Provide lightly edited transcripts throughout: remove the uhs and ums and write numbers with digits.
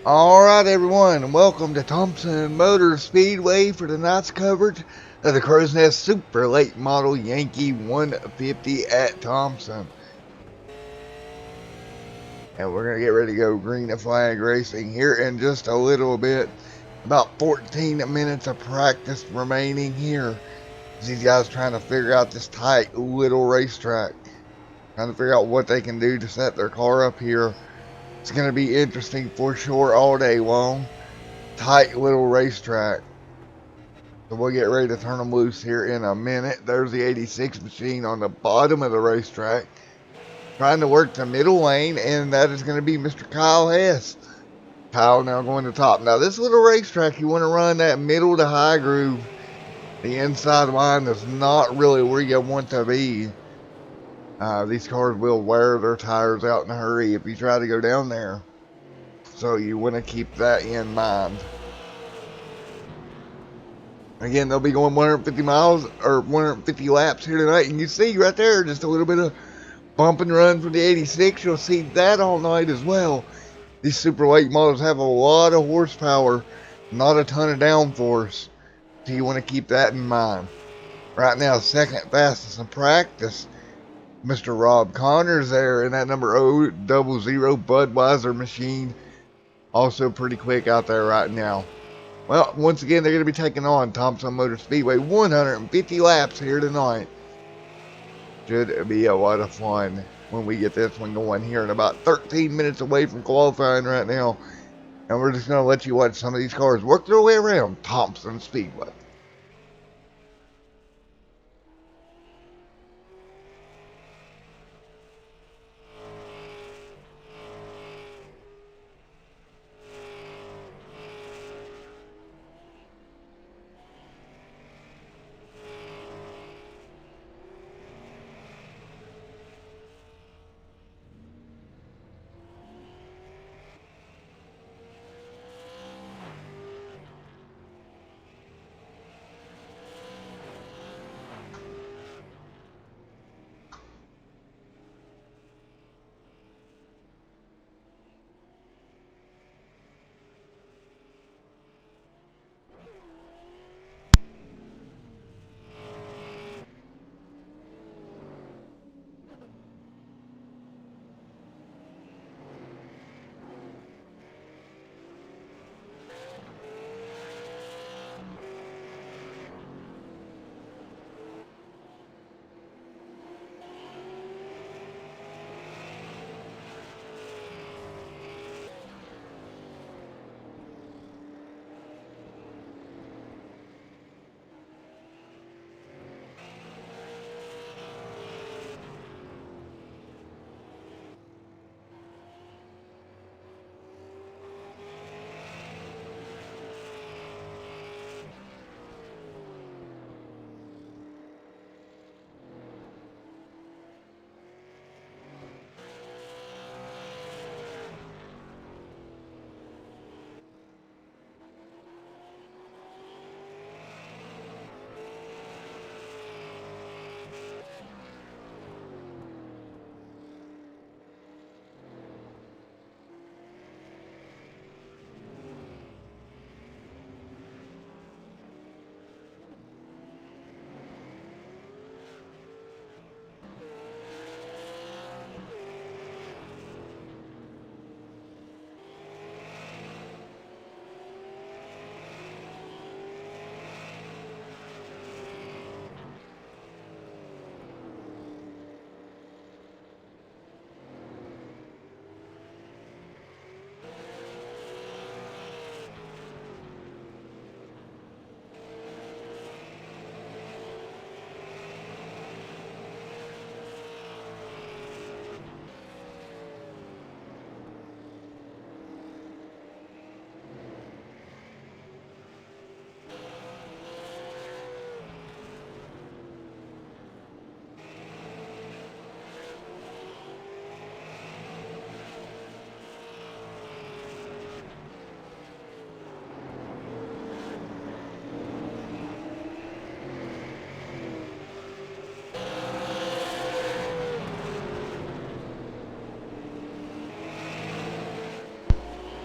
Alright everyone, welcome to Thompson Motor Speedway for tonight's coverage of the Crowsnest Super Late Model Yankee 150 at Thompson. And we're going to get ready to go green flag racing here in just a little bit. About 14 minutes of practice remaining here. These guys trying to figure out this tight little racetrack. Trying to figure out what they can do to set their car up here. It's going to be interesting for sure all day long. Tight little racetrack. So we'll get ready to turn them loose here in a minute. There's the 86 machine on the bottom of the racetrack, trying to work the middle lane, and that is going to be Mr. Kyle Hess. Kyle now going to top. Now this little racetrack, you want to run that middle to high groove. The inside line is not really where you want to be. These cars will wear their tires out in a hurry if you try to go down there. So you want to keep that in mind. Again, they'll be going 150 miles or 150 laps here tonight. And you see right there just a little bit of bump and run from the 86. You'll see that all night as well. These super late models have a lot of horsepower, not a ton of downforce. So you want to keep that in mind. Right now, second fastest in practice, Mr. Rob Connors there in that number 000 Budweiser machine. Also pretty quick out there right now. Well, once again, they're going to be taking on Thompson Motor Speedway 150 laps here tonight. Should be a lot of fun when we get this one going here in about 13 minutes away from qualifying right now. And we're just going to let you watch some of these cars work their way around Thompson Speedway.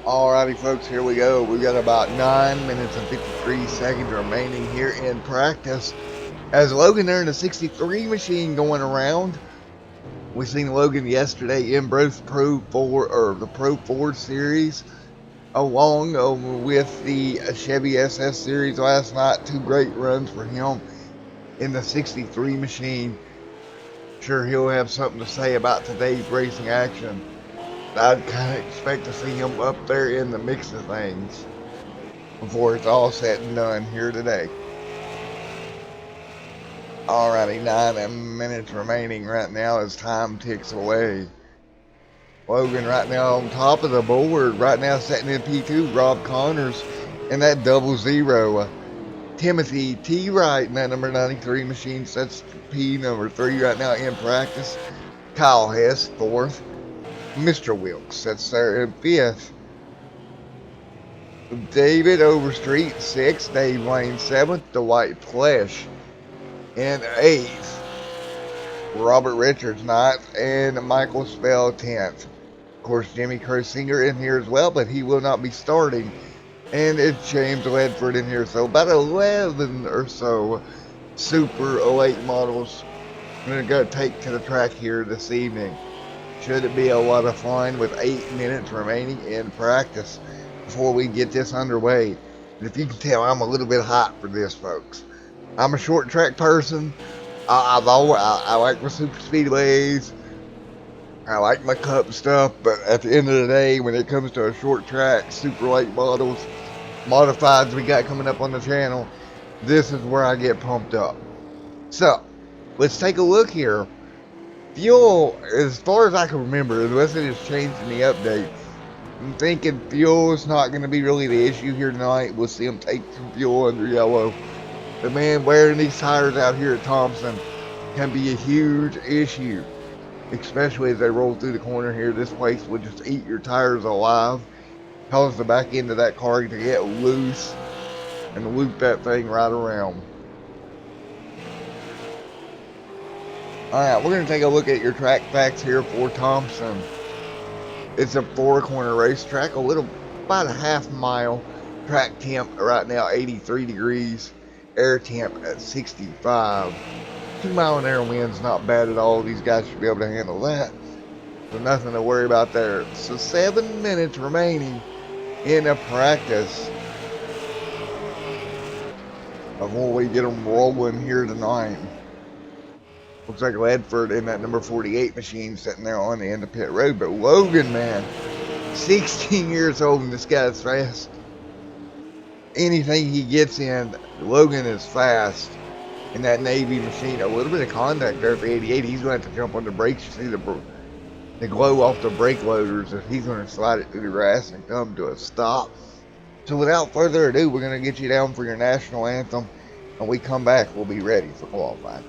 Alrighty, folks, here we go. We got about 9 minutes and 53 seconds remaining here in practice. As Logan there in the 63 machine going around. We seen Logan yesterday in both Pro 4 or the Pro 4 series, along with the Chevy SS series last night. Two great runs for him in the 63 machine. Sure, he'll have something to say about today's racing action. I'd kind of expect to see him up there in the mix of things before it's all said and done here today. Alrighty, 9 minutes remaining right now as time ticks away. Logan right now on top of the board, right now setting in P2, Rob Connors in that 00. Timothy T. Wright in that number 93 machine sets P number 3 right now in practice. Kyle Hess, 4th. Mr. Wilkes sets there in 5th. David Overstreet, 6th. Dave Lane, 7th. Dwight Flesh in 8th. Robert Richards, 9th. And Michael Spell, 10th. Of course, Jimmy Crowsinger in here as well, but he will not be starting. And it's James Ledford in here. So about 11 or so super late models I'm going to go take to the track here this evening. Should it be a lot of fun with 8 minutes remaining in practice before we get this underway. And if you can tell, I'm a little bit hot for this, folks. I'm a short track person. I like my super speedways. I like my cup stuff, but at the end of the day, when it comes to a short track, super late models, modifieds we got coming up on the channel, this is where I get pumped up. So, let's take a look here. Fuel, as far as I can remember, unless it has changed in the update, I'm thinking fuel is not going to be really the issue here tonight. We'll see them take some fuel under yellow. But man, wearing these tires out here at Thompson can be a huge issue. Especially as they roll through the corner here. This place will just eat your tires alive. Cause the back end of that car to get loose and loop that thing right around. Alright, we're going to take a look at your track facts here for Thompson. It's a 4-corner racetrack, about a half mile. Track temp right now 83 degrees. Air temp at 65. 2-mile-an-hour wind's not bad at all. These guys should be able to handle that. So nothing to worry about there. So 7 minutes remaining in a practice before we get them rolling here tonight. Looks like Ledford in that number 48 machine sitting there on the end of pit road. But Logan, man, 16 years old and this guy's fast. Anything he gets in, Logan is fast. In that Navy machine, a little bit of contact there for 88. He's going to have to jump on the brakes. You see the glow off the brake loaders if he's going to slide it through the grass and come to a stop. So without further ado, we're going to get you down for your national anthem. When we come back, we'll be ready for qualifying.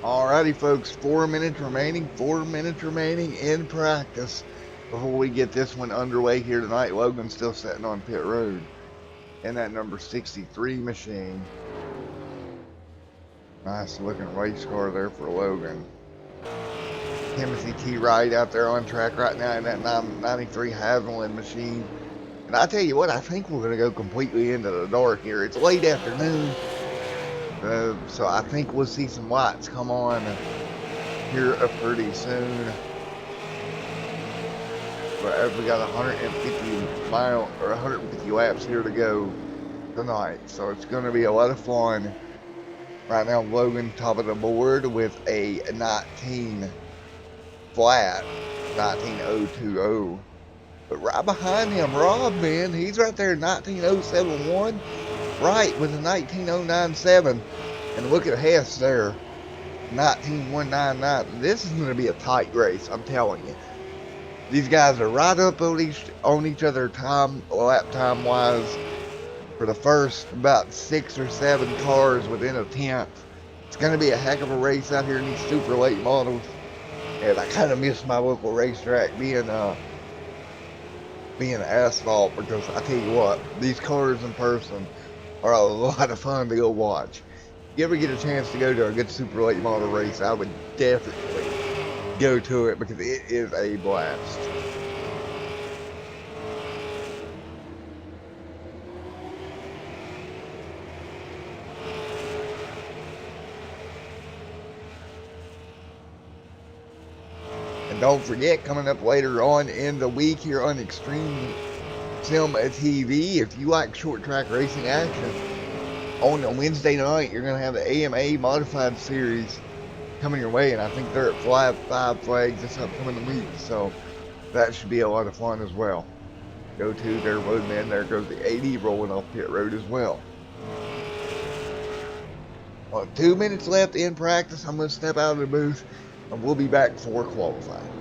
Alrighty, folks, 4 minutes remaining. 4 minutes remaining in practice before we get this one underway here tonight. Logan's still sitting on pit road in that number 63 machine. Nice looking race car there for Logan. Timothy T. Wright out there on track right now in that 93 Haviland machine. And I tell you what, I think we're going to go completely into the dark here. It's late afternoon, so I think we'll see some lights come on here pretty soon. But we got 150 laps here to go tonight, so it's going to be a lot of fun. Right now, Logan top of the board with a 19 flat, 19020. But right behind him, Rob, man, he's right there, 19071, right with a 19097. And look at Hess there, 19199. This is going to be a tight race, I'm telling you. These guys are right up on each other lap time wise for the first about 6 or 7 cars within a tenth. It's going to be a heck of a race out here in these super late models. And I kind of miss my local racetrack being asphalt, because I tell you what, these cars in person are a lot of fun to go watch. If you ever get a chance to go to a good super late model race, I would definitely go to it because it is a blast. And don't forget, coming up later on in the week here on Extreme Sim TV, if you like short track racing action, on a Wednesday night, you're going to have the AMA Modified Series coming your way, and I think they're at five flags this upcoming week, so that should be a lot of fun as well. Go to their roadman, there goes the 80 rolling off pit road as well. 2 minutes left in practice. I'm going to step out of the booth, and we'll be back for qualifying.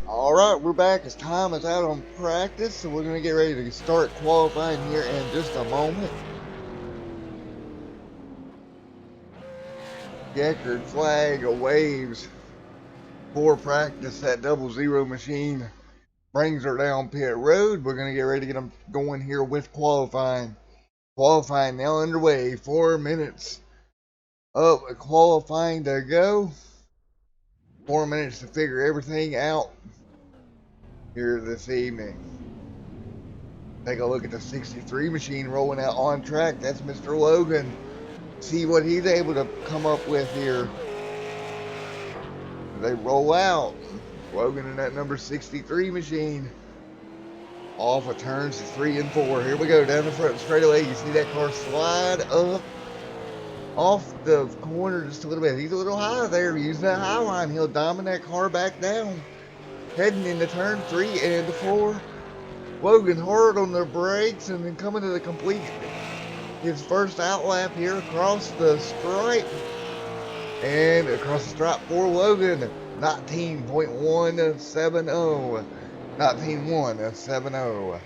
Alright, we're back as time is out on practice, so we're going to get ready to start qualifying here in just a moment. Checkered flag waves for practice. That 00 machine brings her down pit road. We're going to get ready to get them going here with qualifying. Qualifying now underway. 4 minutes of qualifying to go. 4 minutes to figure everything out here this evening. Take a look at the 63 machine rolling out on track. That's Mr. Logan. See what he's able to come up with here. They roll out. Logan in that number 63 machine. Off of turns 3 and 4. Here we go down the front straightaway. You see that car slide up off the corner just a little bit. He's a little high there. Using that high line, he'll dominate that car back down. Heading into turn 3 and 4. Logan hard on the brakes and then coming to the complete his first outlap here across the stripe. And across the stripe for Logan, 19.170. 19.170.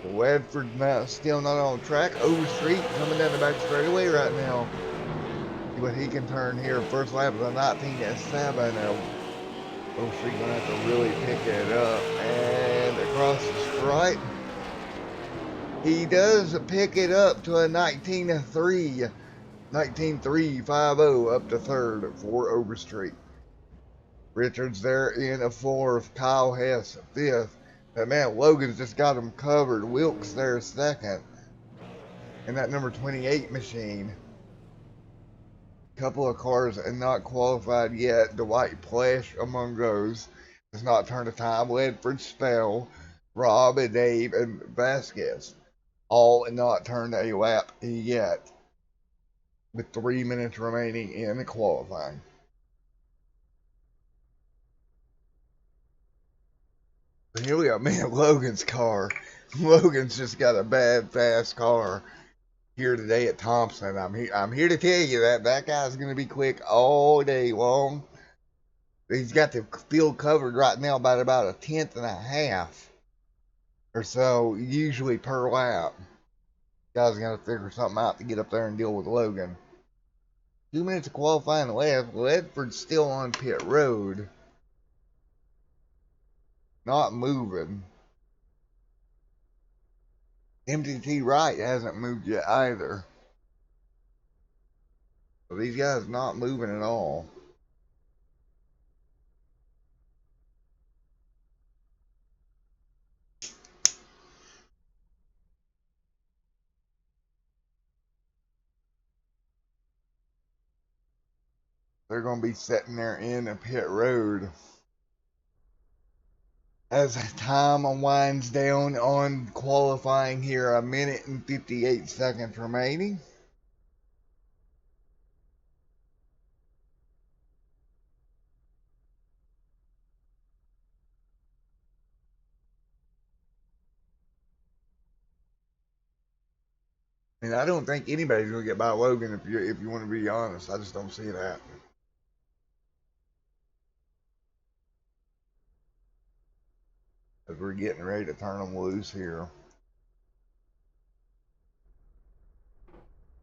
Ledford still not on track. Overstreet coming down the back straightaway right now. See what he can turn here. First lap is a 19.7. Overstreet gonna have to really pick it up. And across the stripe, he does pick it up to a 19.3. 19.350 up to third for Overstreet. Richards there in a fourth. Kyle Hess fifth. But man, Logan's just got him covered. Wilkes there second. And that number 28 machine. Couple of cars and not qualified yet. Dwight Plesh among those. Has not turned a time. Ledford Spell, Rob and Dave and Vasquez. All not turned a lap yet. With 3 minutes remaining in the qualifying. But here we go, man. Logan's car. Logan's just got a bad, fast car here today at Thompson. I'm here to tell you that guy's going to be quick all day long. He's got the field covered right now by about a tenth and a half or so, usually per lap. Guy's got to figure something out to get up there and deal with Logan. 2 minutes of qualifying left. Ledford's still on pit road. Not moving. MTT Wright hasn't moved yet either. So these guys not moving at all. They're going to be sitting there in a pit road. As time winds down on qualifying here, 1 minute and 58 seconds remaining. And I don't think anybody's going to get by Logan if you want to be honest. I just don't see that. As we're getting ready to turn them loose here.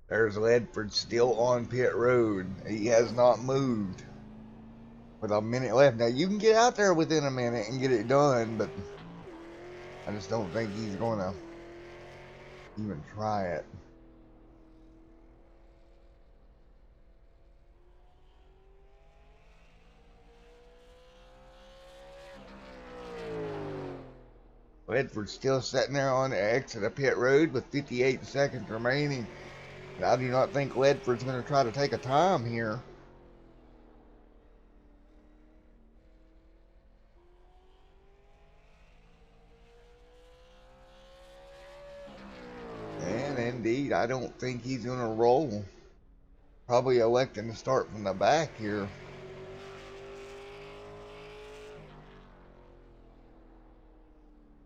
There's Ledford still on pit road. He has not moved. With a minute left. Now you can get out there within a minute and get it done, but I just don't think he's going to even try it. Ledford's still sitting there on the exit of pit road with 58 seconds remaining. And I do not think Ledford's going to try to take a time here. And indeed, I don't think he's going to roll. Probably electing to start from the back here.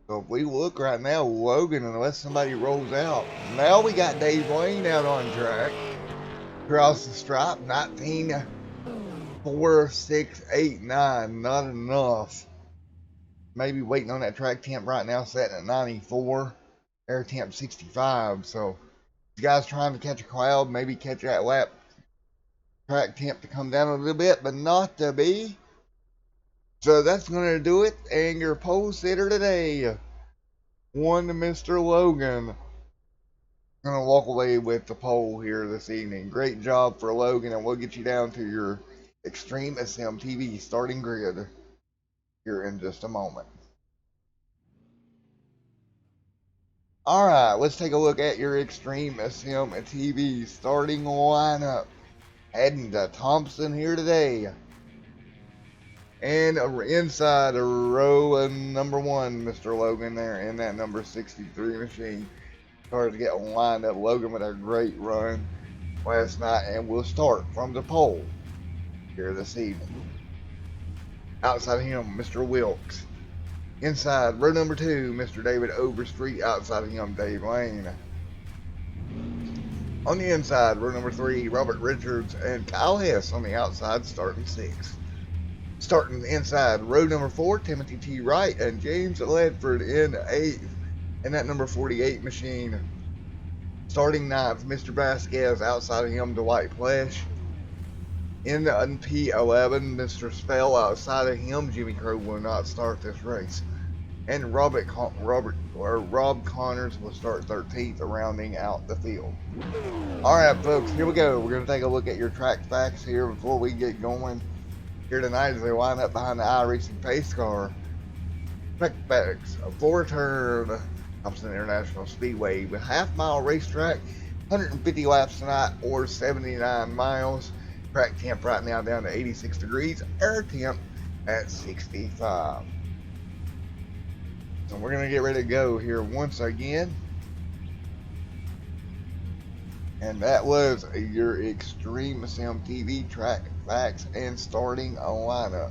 So if we look right now, Logan, unless somebody rolls out. Now we got Dave Lane out on track. Across the stripe, 19.4689. Not enough. Maybe waiting on that track temp right now, setting at 94. Air temp 65. So these guys trying to catch a cloud, maybe catch that lap track temp to come down a little bit, but not to be. So that's going to do it. And your pole sitter today, one Mr. Logan, going to walk away with the pole here this evening. Great job for Logan, and we'll get you down to your Extreme SM TV starting grid here in just a moment. All right, let's take a look at your Extreme SM TV starting lineup. Heading to Thompson here today. And inside row number 1, Mr. Logan there in that number 63 machine. Cars get lined up. Logan with a great run last night, and we'll start from the pole here this evening. Outside of him, Mr. Wilkes. Inside row number 2, Mr. David Overstreet. Outside of him, Dave Lane. On the inside, row number 3, Robert Richards and Kyle Hess on the outside, starting 6th. Starting inside, row number 4, Timothy T. Wright and James Ledford in 8th. And that number 48 machine. Starting 9th, Mr. Vasquez. Outside of him, Dwight Plesh. In P11, Mr. Spell. Outside of him, Jimmy Crow will not start this race. And Rob Connors will start 13th, rounding out the field. All right, folks, here we go. We're going to take a look at your track facts here before we get going. Here tonight as they line up behind the iRacing pace car. Track facts, a 4-turn Thompson International Speedway with half-mile racetrack, 150 laps tonight or 79 miles. Track temp right now down to 86 degrees, air temp at 65. So we're going to get ready to go here once again. And that was your Extreme Sim TV track facts and starting a lineup.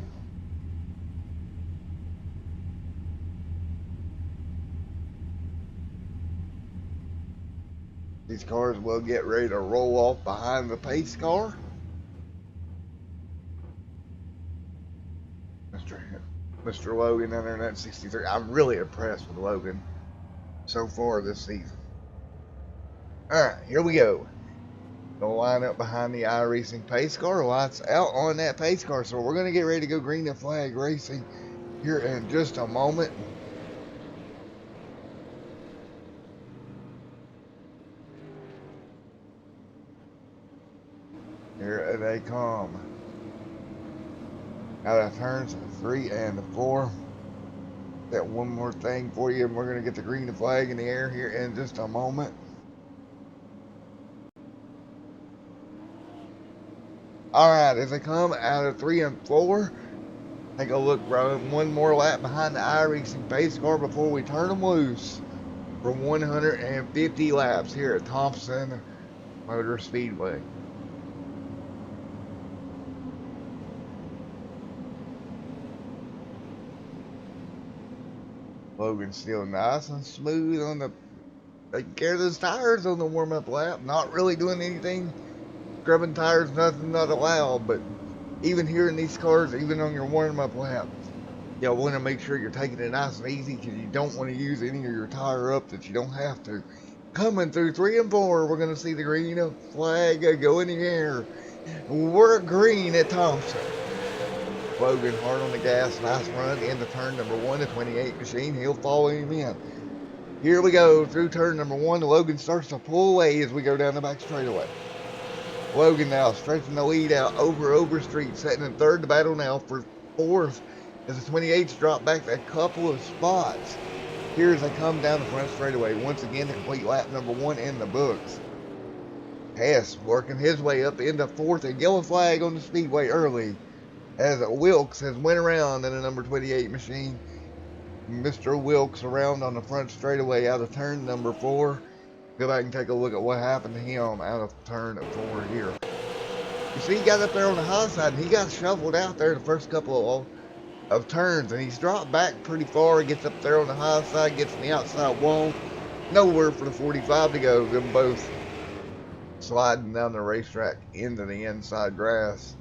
These cars will get ready to roll off behind the pace car. Mr. Logan under that 63. I'm really impressed with Logan so far this season. Alright, here we go. The lineup behind the iRacing pace car. Lights out on that pace car. So we're going to get ready to go green the flag racing here in just a moment. Here they come. Out of turns 3 and 4. That one more thing for you, and we're going to get the green flag in the air here in just a moment. Alright, as they come out of 3 and 4, take a look, run one more lap behind the iRacing pace car before we turn them loose for 150 laps here at Thompson Motor Speedway. Logan's still nice and smooth on the taking care of those tires on the warm-up lap. Not really doing anything. Scrubbing tires, nothing not allowed. But even here in these cars, even on your warm-up lap, you'll want to make sure you're taking it nice and easy because you don't want to use any of your tire up that you don't have to. Coming through 3 and 4, we're going to see the green flag go in the air. We're green at Thompson. Logan hard on the gas, nice run into turn number 1, the 28 machine. He'll follow him in. Here we go through turn number 1. Logan starts to pull away as we go down the back straightaway. Logan now stretching the lead out over Overstreet, setting in third. The battle now for 4th as the 28s drop back a couple of spots. Here as they come down the front straightaway. Once again, to complete lap number 1 in the books. Hess working his way up into 4th. A yellow flag on the speedway early as Wilkes has went around in the number 28 machine. Mr. Wilkes around on the front straightaway out of turn number 4. Go back and take a look at what happened to him out of turn 4 here. You see, he got up there on the high side and he got shuffled out there the first couple of turns, and he's dropped back pretty far. He gets up there on the high side, gets in the outside wall. Nowhere for the 45 to go. Them both sliding down the racetrack into the inside grass.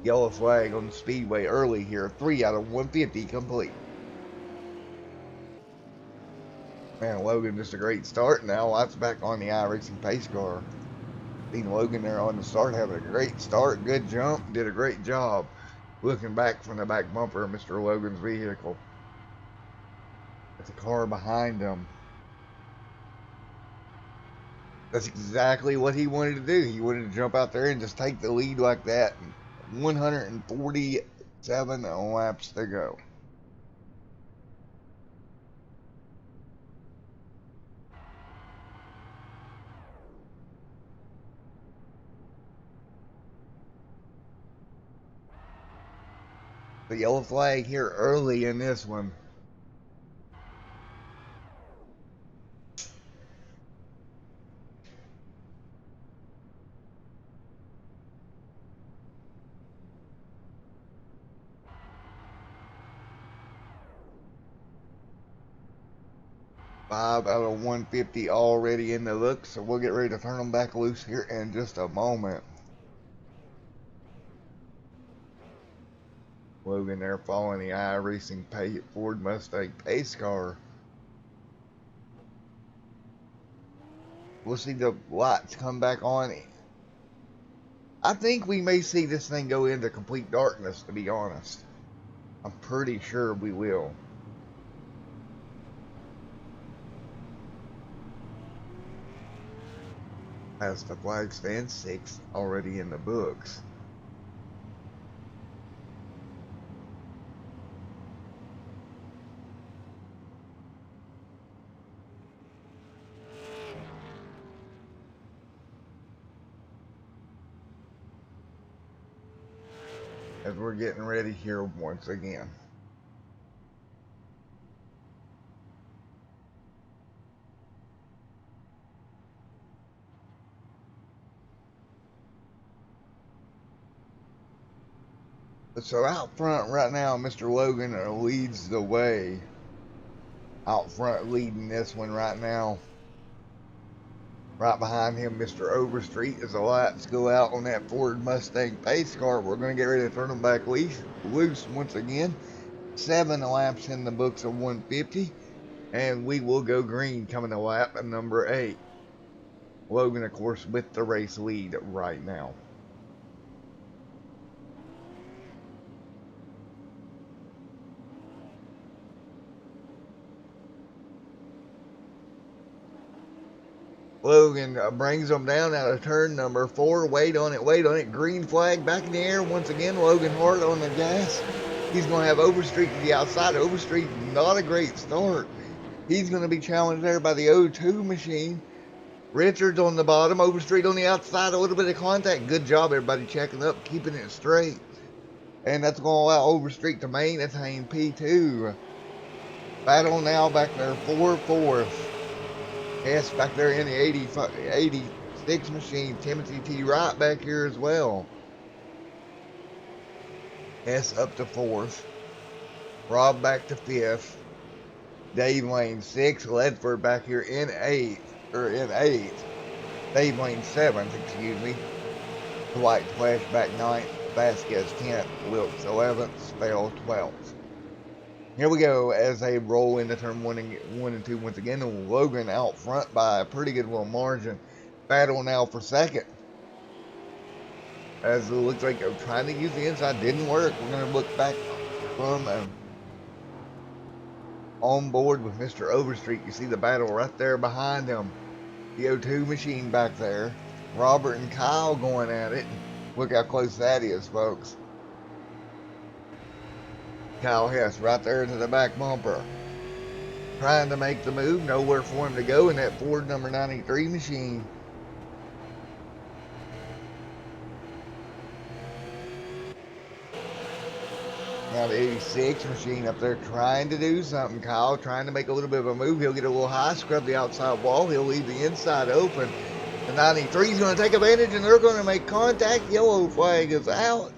Yellow flag on the speedway early here. 3 out of 150 complete. Man, Logan, just a great start. Now lights back on the iRacing pace car. Seen Logan there on the start, having a great start, good jump, did a great job looking back from the back bumper of Mr. Logan's vehicle. With the car behind him. That's exactly what he wanted to do. He wanted to jump out there and just take the lead like that. 147 laps to go. The yellow flag here early in this one. Five out of 150 already in the look, so we'll get ready to turn them back loose here in just a moment. Logan there following the iRacing Ford Mustang pace car. We'll see the lights come back on. I think we may see this thing go into complete darkness, to be honest. I'm pretty sure we will. As the flag stands, 6 already in the books. As we're getting ready here once again. So out front right now, Mr. Logan leads the way. Out front leading this one right now. Right behind him, Mr. Overstreet, as the lights go out on that Ford Mustang pace car. We're going to get ready to turn them back loose once again. 7 laps in the books of 150. And we will go green coming to lap number 8. Logan, of course, with the race lead right now. Logan brings them down out of turn number 4. Wait on it. Green flag back in the air once again. Logan hard on the gas. He's going to have Overstreet to the outside. Overstreet, not a great start. He's going to be challenged there by the O2 machine. Richards on the bottom. Overstreet on the outside. A little bit of contact. Good job, everybody checking up, keeping it straight. And that's going to allow Overstreet to maintain P2. Battle now back there for 4th. Hess back there in the 86 machine. Timothy T. Wright back here as well. Hess up to 4th. Rob back to 5th. Dave Lane 6th. Ledford back here in 8th. Dave Lane 7th, excuse me. Dwight Flash back 9th. Vasquez 10th. Wilkes 11th. Spell 12th. Here we go as they roll into turn 1 and 2 once again. And Logan out front by a pretty good little margin. Battle now for 2nd. As it looks like I'm trying to use the inside. Didn't work. We're going to look back from on board with Mr. Overstreet. You see the battle right there behind him. The O2 machine back there. Robert and Kyle going at it. Look how close that is, folks. Kyle Hess right there to the back bumper. Trying to make the move. Nowhere for him to go in that Ford number 93 machine. Now the 86 machine up there trying to do something. Kyle trying to make a little bit of a move. He'll get a little high, scrub the outside wall. He'll leave the inside open. The 93 is going to take advantage and they're going to make contact. Yellow flag is out.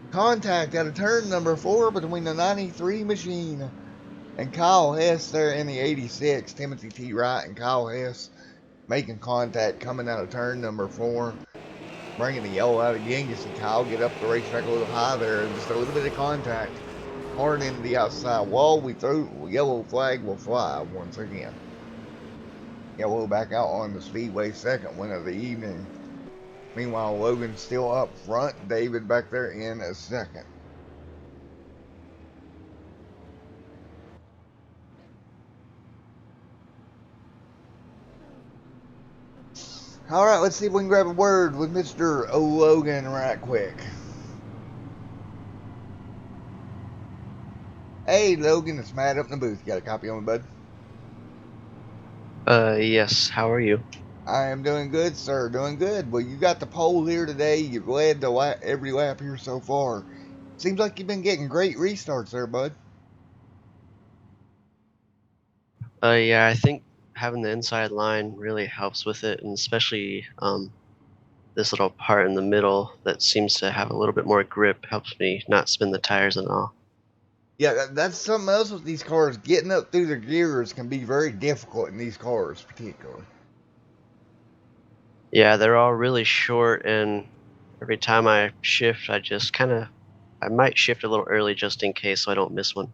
Contact out of turn number 4 between the 93 machine and Kyle Hess there in the 86. Timothy T. Wright and Kyle Hess making contact coming out of turn number 4. Bringing the yellow out again. You see Kyle get up the racetrack a little high there. Just a little bit of contact. Hard into the outside wall. Yellow flag will fly once again. Yellow back out on the Speedway 2nd win of the evening. Meanwhile, Logan still up front. David back there in a 2nd. All right, let's see if we can grab a word with Mr. Logan right quick. Hey, Logan, it's Matt up in the booth. You got a copy on me, bud? Yes. How are you? I am doing good, sir. Doing good. Well, you got the pole here today. You've led every lap here so far. Seems like you've been getting great restarts there, bud. Yeah, I think having the inside line really helps with it, and especially this little part in the middle that seems to have a little bit more grip helps me not spin the tires and all. Yeah, that's something else with these cars. Getting up through the gears can be very difficult in these cars, particularly. Yeah, they're all really short, and every time I shift, I might shift a little early just in case so I don't miss one.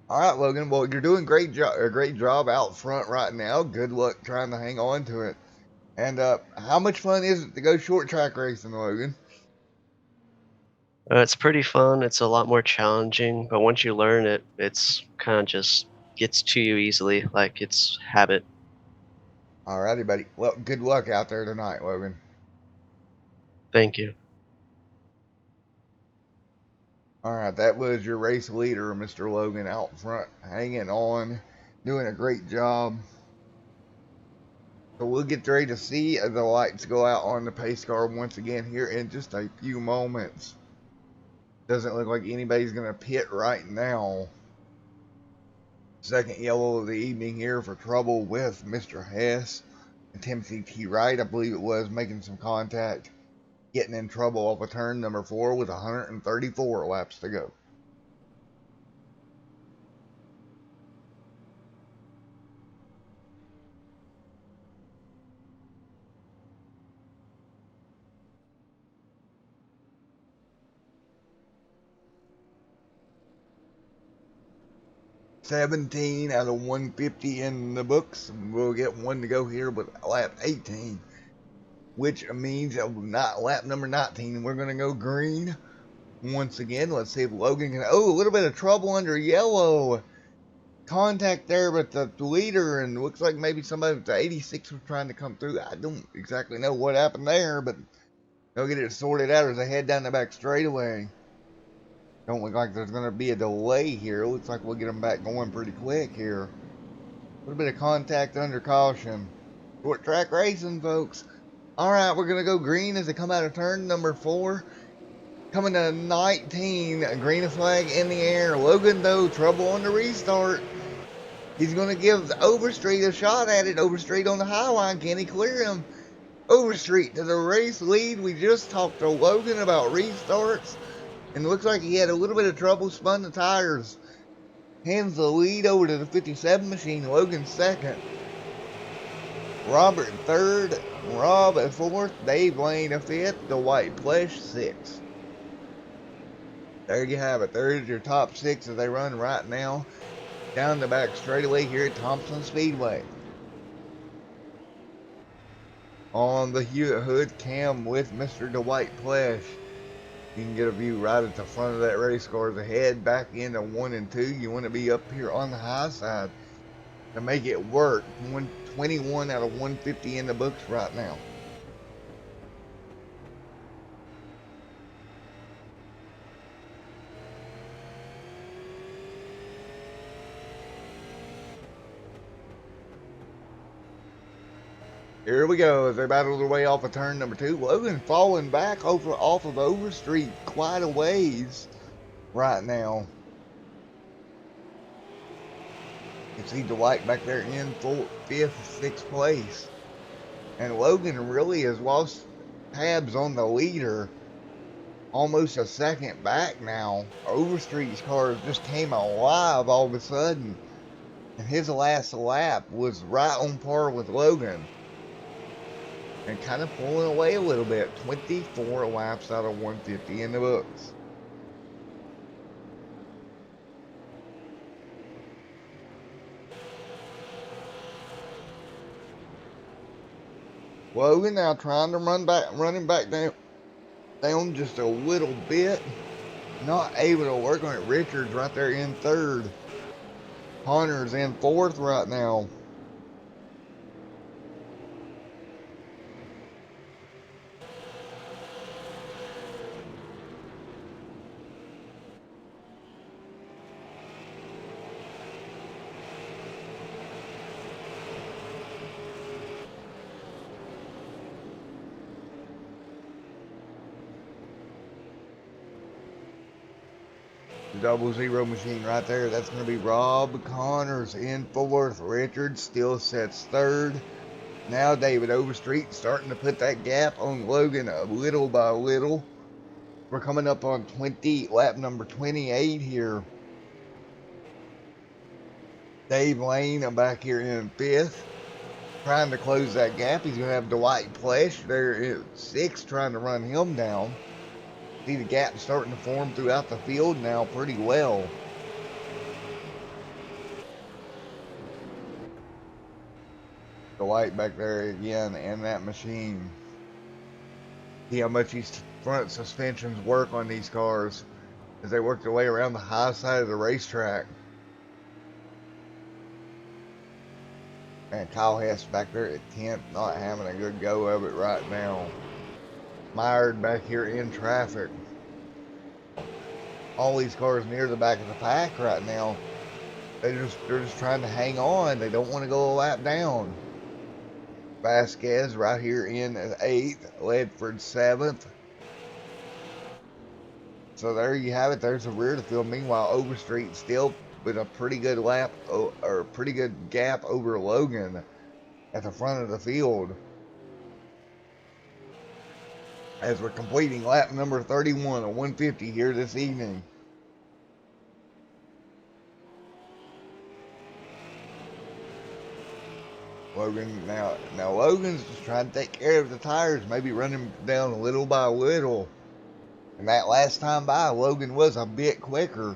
All right, Logan. Well, you're doing a great job out front right now. Good luck trying to hang on to it. And how much fun is it to go short track racing, Logan? It's pretty fun. It's a lot more challenging, but once you learn it, it's kind of just gets to you easily, like it's habit. All righty, buddy. Well, good luck out there tonight, Logan. Thank you. All right, that was your race leader, Mr. Logan, out front, hanging on, doing a great job. So we'll get ready to see the lights go out on the pace car once again here in just a few moments. Doesn't look like anybody's going to pit right now. Second yellow of the evening here for trouble with Mr. Hess and Timothy T. Wright, I believe it was, making some contact, getting in trouble off of turn number 4 with 134 laps to go. $17 out of 150 in the books. We'll get one to go here with lap 18, which means not lap number 19. We're going to go green once again. Let's see if Logan can. Oh, a little bit of trouble under yellow. Contact there with the leader, and looks like maybe somebody with the 86 was trying to come through. I don't exactly know what happened there, but they'll get it sorted out as they head down the back straightaway. Don't look like there's going to be a delay here. Looks like we'll get them back going pretty quick here. A little bit of contact under caution. Short track racing, folks. All right, we're going to go green as they come out of turn number 4. Coming to 19, green flag in the air. Logan, though, trouble on the restart. He's going to give Overstreet a shot at it. Overstreet on the high line. Can he clear him? Overstreet to the race lead. We just talked to Logan about restarts, and it looks like he had a little bit of trouble spun the tires. Hands the lead over to the 57 machine. Logan second. Robert third. Rob at fourth. Dave Lane at fifth. Dwight Plesh sixth. There you have it. There's your top 6 as they run right now down the back straightaway here at Thompson Speedway. On the Hewitt Hood cam with Mr. Dwight Plesh. You can get a view right at the front of that race car as they head back into 1 and 2. You want to be up here on the high side to make it work. 121 out of 150 in the books right now. Here we go as they battle their way off of turn number 2. Logan falling back off of Overstreet quite a ways right now. You can see Dwight back there in 5th, 6th place. And Logan really has lost tabs on the leader. Almost a second back now. Overstreet's car just came alive all of a sudden. And his last lap was right on par with Logan. And kind of pulling away a little bit. 24 laps out of 150 in the books. Logan now trying to run him back down just a little bit. Not able to work on it. Richards right there in 3rd. Hunter's in 4th right now. The 00 machine right there. That's going to be Rob Connors in fourth. Richard still sets third. Now David Overstreet starting to put that gap on Logan little by little. We're coming up on lap number 28 here. Dave Lane back here in fifth, trying to close that gap. He's going to have Dwight Plesh there at sixth, trying to run him down. See the gap starting to form throughout the field now pretty well. Dwight back there again in that machine. See how much these front suspensions work on these cars as they work their way around the high side of the racetrack. And Kyle Hess back there at 10th, not having a good go of it right now. Mired back here in traffic. All these cars near the back of the pack right now, they're just trying to hang on. They don't want to go a lap down. Vasquez right here in 8th, Ledford 7th. So there you have it. There's the rear of the field. Meanwhile, Overstreet still with a pretty good lap or pretty good gap over Logan at the front of the field. As we're completing lap number 31 of 150 here this evening. Logan now Logan's just trying to take care of the tires, maybe running down little by little. And that last time by, Logan was a bit quicker.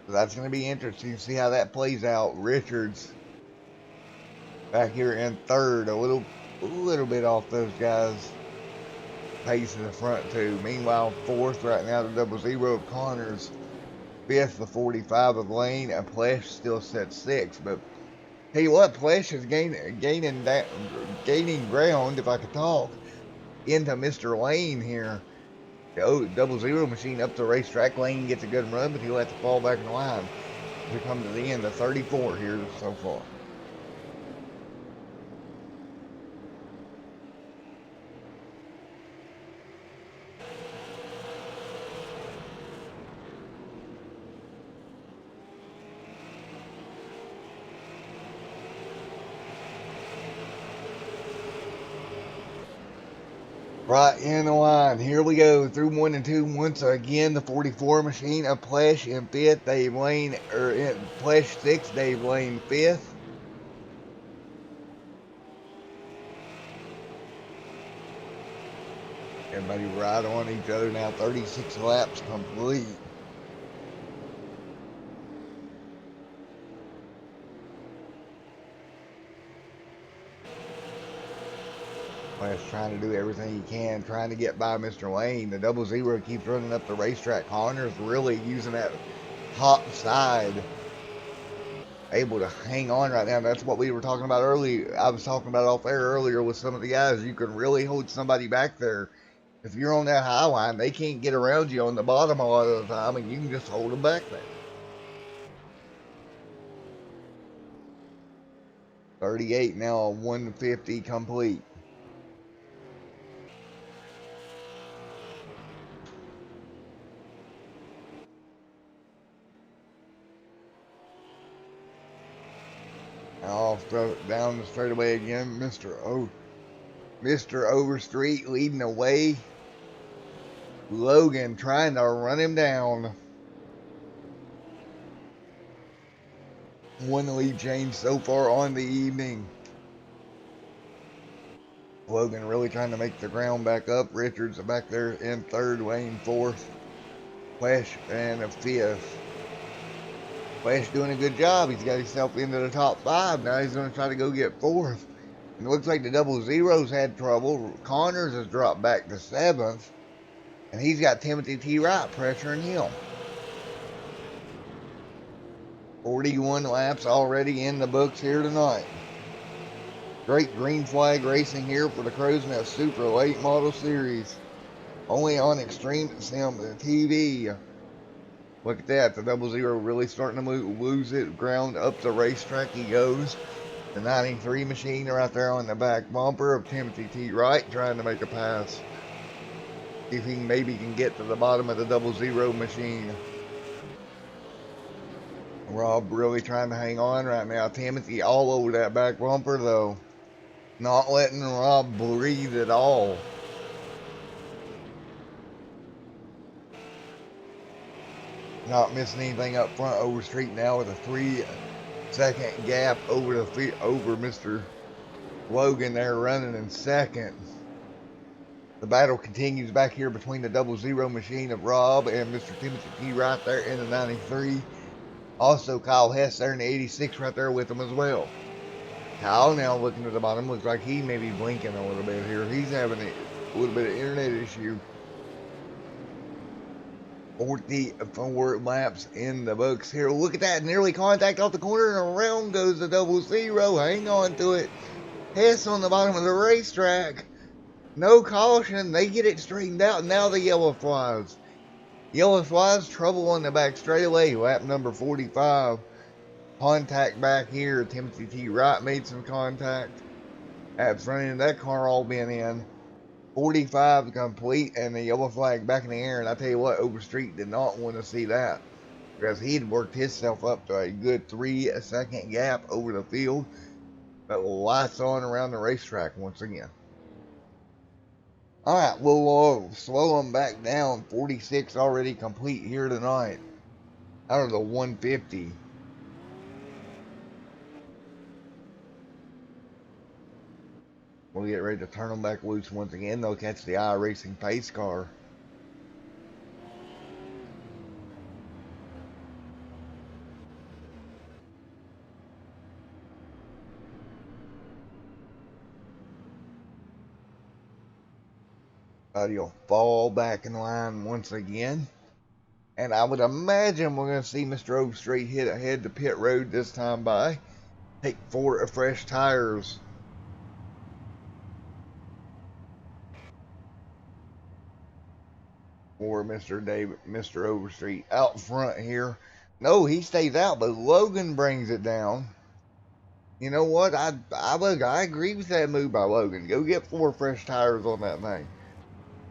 So that's going to be interesting to see how that plays out. Richards back here in third, a little bit off those guys. Pace in the front too. Meanwhile, fourth right now, the 00 of Connors. Fifth, the 45 of Lane, and Plesh still set sixth. But tell you what, Plesh is gaining ground, if I could talk, into Mr. Lane here. The 00 machine up the racetrack. Lane gets a good run, but he'll have to fall back in the line to come to the end of 34 here so far. Right in the line. Here we go through 1 and 2 once again. The 44 machine of Plesh in fifth. Dave Lane, or in Plesh sixth. Dave Lane fifth. Everybody right on each other now. 36 laps complete. Plesh trying to do everything he can, trying to get by Mr. Lane. The 00 keeps running up the racetrack. Connor's really using that top side, able to hang on right now. That's what we were talking about earlier. I was talking about off there earlier with some of the guys. You can really hold somebody back there. If you're on that high line, they can't get around you on the bottom a lot of the time, and you can just hold them back there. 38 now, 150 complete. Off down the straightaway again, Mr. Overstreet leading the way. Logan trying to run him down. One lead change so far on the evening. Logan really trying to make the ground back up. Richards back there in third, Wayne fourth. Plesh and a fifth. Plesh doing a good job. He's got himself into the top five. Now he's going to try to go get fourth. And it looks like the 00's had trouble. Connors has dropped back to seventh. And he's got Timothy T. Wright pressuring him. 41 laps already in the books here tonight. Great green flag racing here for the Crowsnest Super Late Model Series. Only on Extreme Sim TV. Look at that. The 00 really starting to lose it. Ground up the racetrack he goes. The 93 machine right there on the back bumper of Timothy T. Wright trying to make a pass. See if he maybe can get to the bottom of the 00 machine. Rob really trying to hang on right now. Timothy all over that back bumper though. Not letting Rob breathe at all. Not missing anything up front. Overstreet now with a 3-second gap over Mr. Logan there running in second. The battle continues back here between the 00 machine of Rob and Mr. Timothy T right there in the 93. Also Kyle Hess there in the 86 right there with him as well. Kyle now looking to the bottom. Looks like he may be blinking a little bit here. He's having a little bit of internet issue. 44 laps in the books here. Look at that. Nearly contact off the corner and around goes the 00. Hang on to it. Hess on the bottom of the racetrack. No caution. They get it straightened out. Now the yellow flies. Yellow flies. Trouble on the back straightaway. Lap number 45. Contact back here. Timothy T. Wright made some contact. At front end of that car all been in. 45 complete and the yellow flag back in the air. And I tell you what, Overstreet did not want to see that because he had worked himself up to a good 3-second gap over the field. But lights on around the racetrack once again. All right, we'll slow them back down. 46 already complete here tonight out of the 150. We'll get ready to turn them back loose once again. They'll catch the iRacing pace car. You'll fall back in line once again. And I would imagine we're going to see Mr. Overstreet hit ahead to pit road this time by. Take 4 fresh tires. For Mr. Overstreet out front here. No, he stays out, but Logan brings it down. You know what? I agree with that move by Logan. Go get 4 fresh tires on that thing.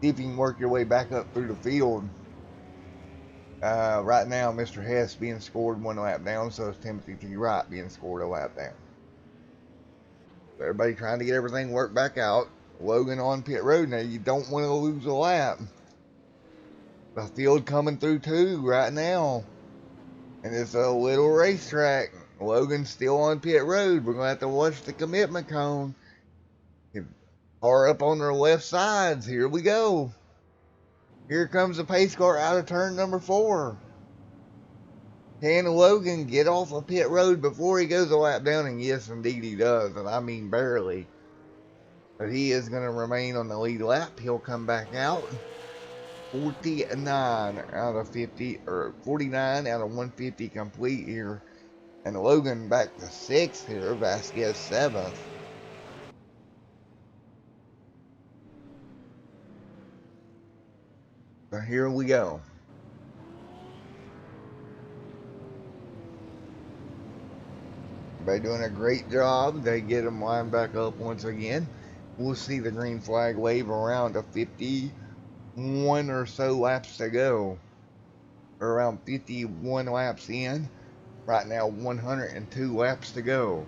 See if you can work your way back up through the field. Right now, Mr. Hess being scored 1 lap down, so is Timothy T. Wright being scored a lap down. So everybody trying to get everything worked back out. Logan on pit road now. You don't want to lose a lap. The field coming through too right now. And it's a little racetrack. Logan's still on pit road. We're going to have to watch the commitment cone. Car up on their left sides. Here we go. Here comes the pace car out of turn number 4. Can Logan get off of pit road before he goes a lap down? And yes, indeed he does. And I mean barely. But he is going to remain on the lead lap. He'll come back out. 49 out of 50, or 49 out of 150 complete here. And Logan back to 6th here. Vasquez 7th. So here we go. Everybody doing a great job. They get them lined back up once again. We'll see the green flag wave around to 51 or so laps to go. We're around 51 laps in. Right now, 102 laps to go.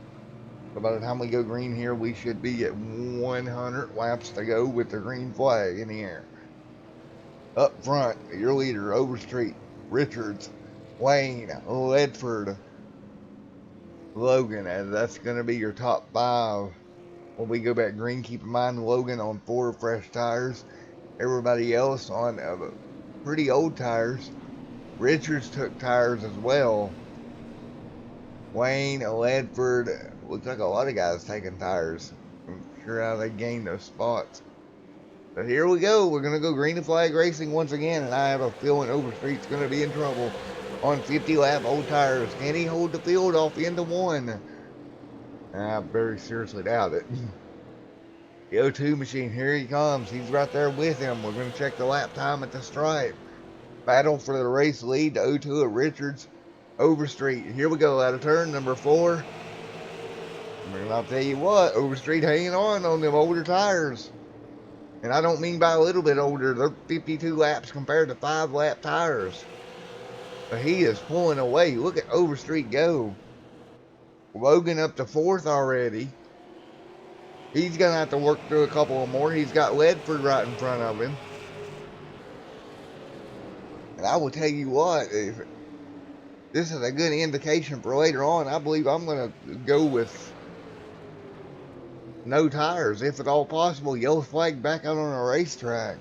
So by the time we go green here, we should be at 100 laps to go with the green flag in the air. Up front, your leader, Overstreet, Richards, Wayne, Ledford, Logan, and that's going to be your top 5. When we go back green, keep in mind Logan on 4 fresh tires. Everybody else on pretty old tires. Richards took tires as well. Wayne, Ledford, looks like a lot of guys taking tires. I'm sure how they gained those spots. But here we go. We're going to go green flag racing once again, and I have a feeling Overstreet's going to be in trouble on 50 lap old tires. Can he hold the field off into 1? I very seriously doubt it. The O2 machine, here he comes. He's right there with him. We're going to check the lap time at the stripe. Battle for the race lead. The O2 of Richards, Overstreet. Here we go out of turn number 4. And I'll tell you what, Overstreet hanging on them older tires. And I don't mean by a little bit older. They're 52 laps compared to 5-lap tires. But he is pulling away. Look at Overstreet go. Logan up to 4th already. He's going to have to work through a couple of more. He's got Ledford right in front of him. And I will tell you what, if this is a good indication for later on, I believe I'm going to go with no tires, if at all possible. Yellow flag back out on a racetrack.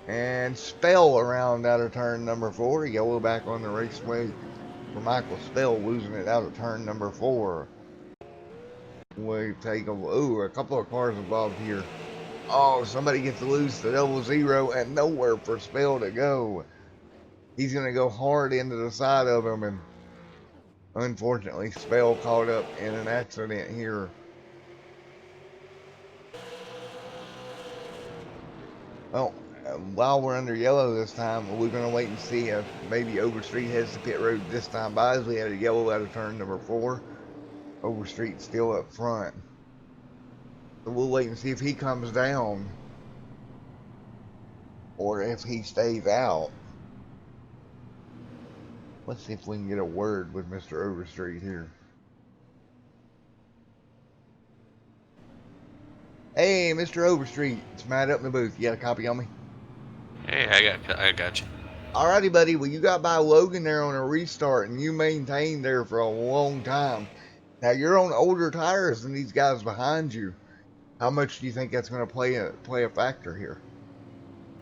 And Spell around out of turn number 4. Yellow back on the raceway for Michael Spell, losing it out of turn number 4. We take a couple of cars involved here. Oh, somebody gets to lose the 0 and nowhere for Spell to go. He's going to go hard into the side of him, and unfortunately, Spell caught up in an accident here. Well, while we're under yellow this time, we're going to wait and see if maybe Overstreet heads to pit road this time. Bisley had a yellow out of turn number 4. Overstreet still up front. So we'll wait and see if he comes down or if he stays out. Let's see if we can get a word with Mr. Overstreet here. Hey, Mr. Overstreet, it's Matt up in the booth. You got a copy on me? Hey, I got you. Alrighty, buddy. Well, you got by Logan there on a restart, and you maintained there for a long time. Now you're on older tires than these guys behind you. How much do you think that's going to play a factor here?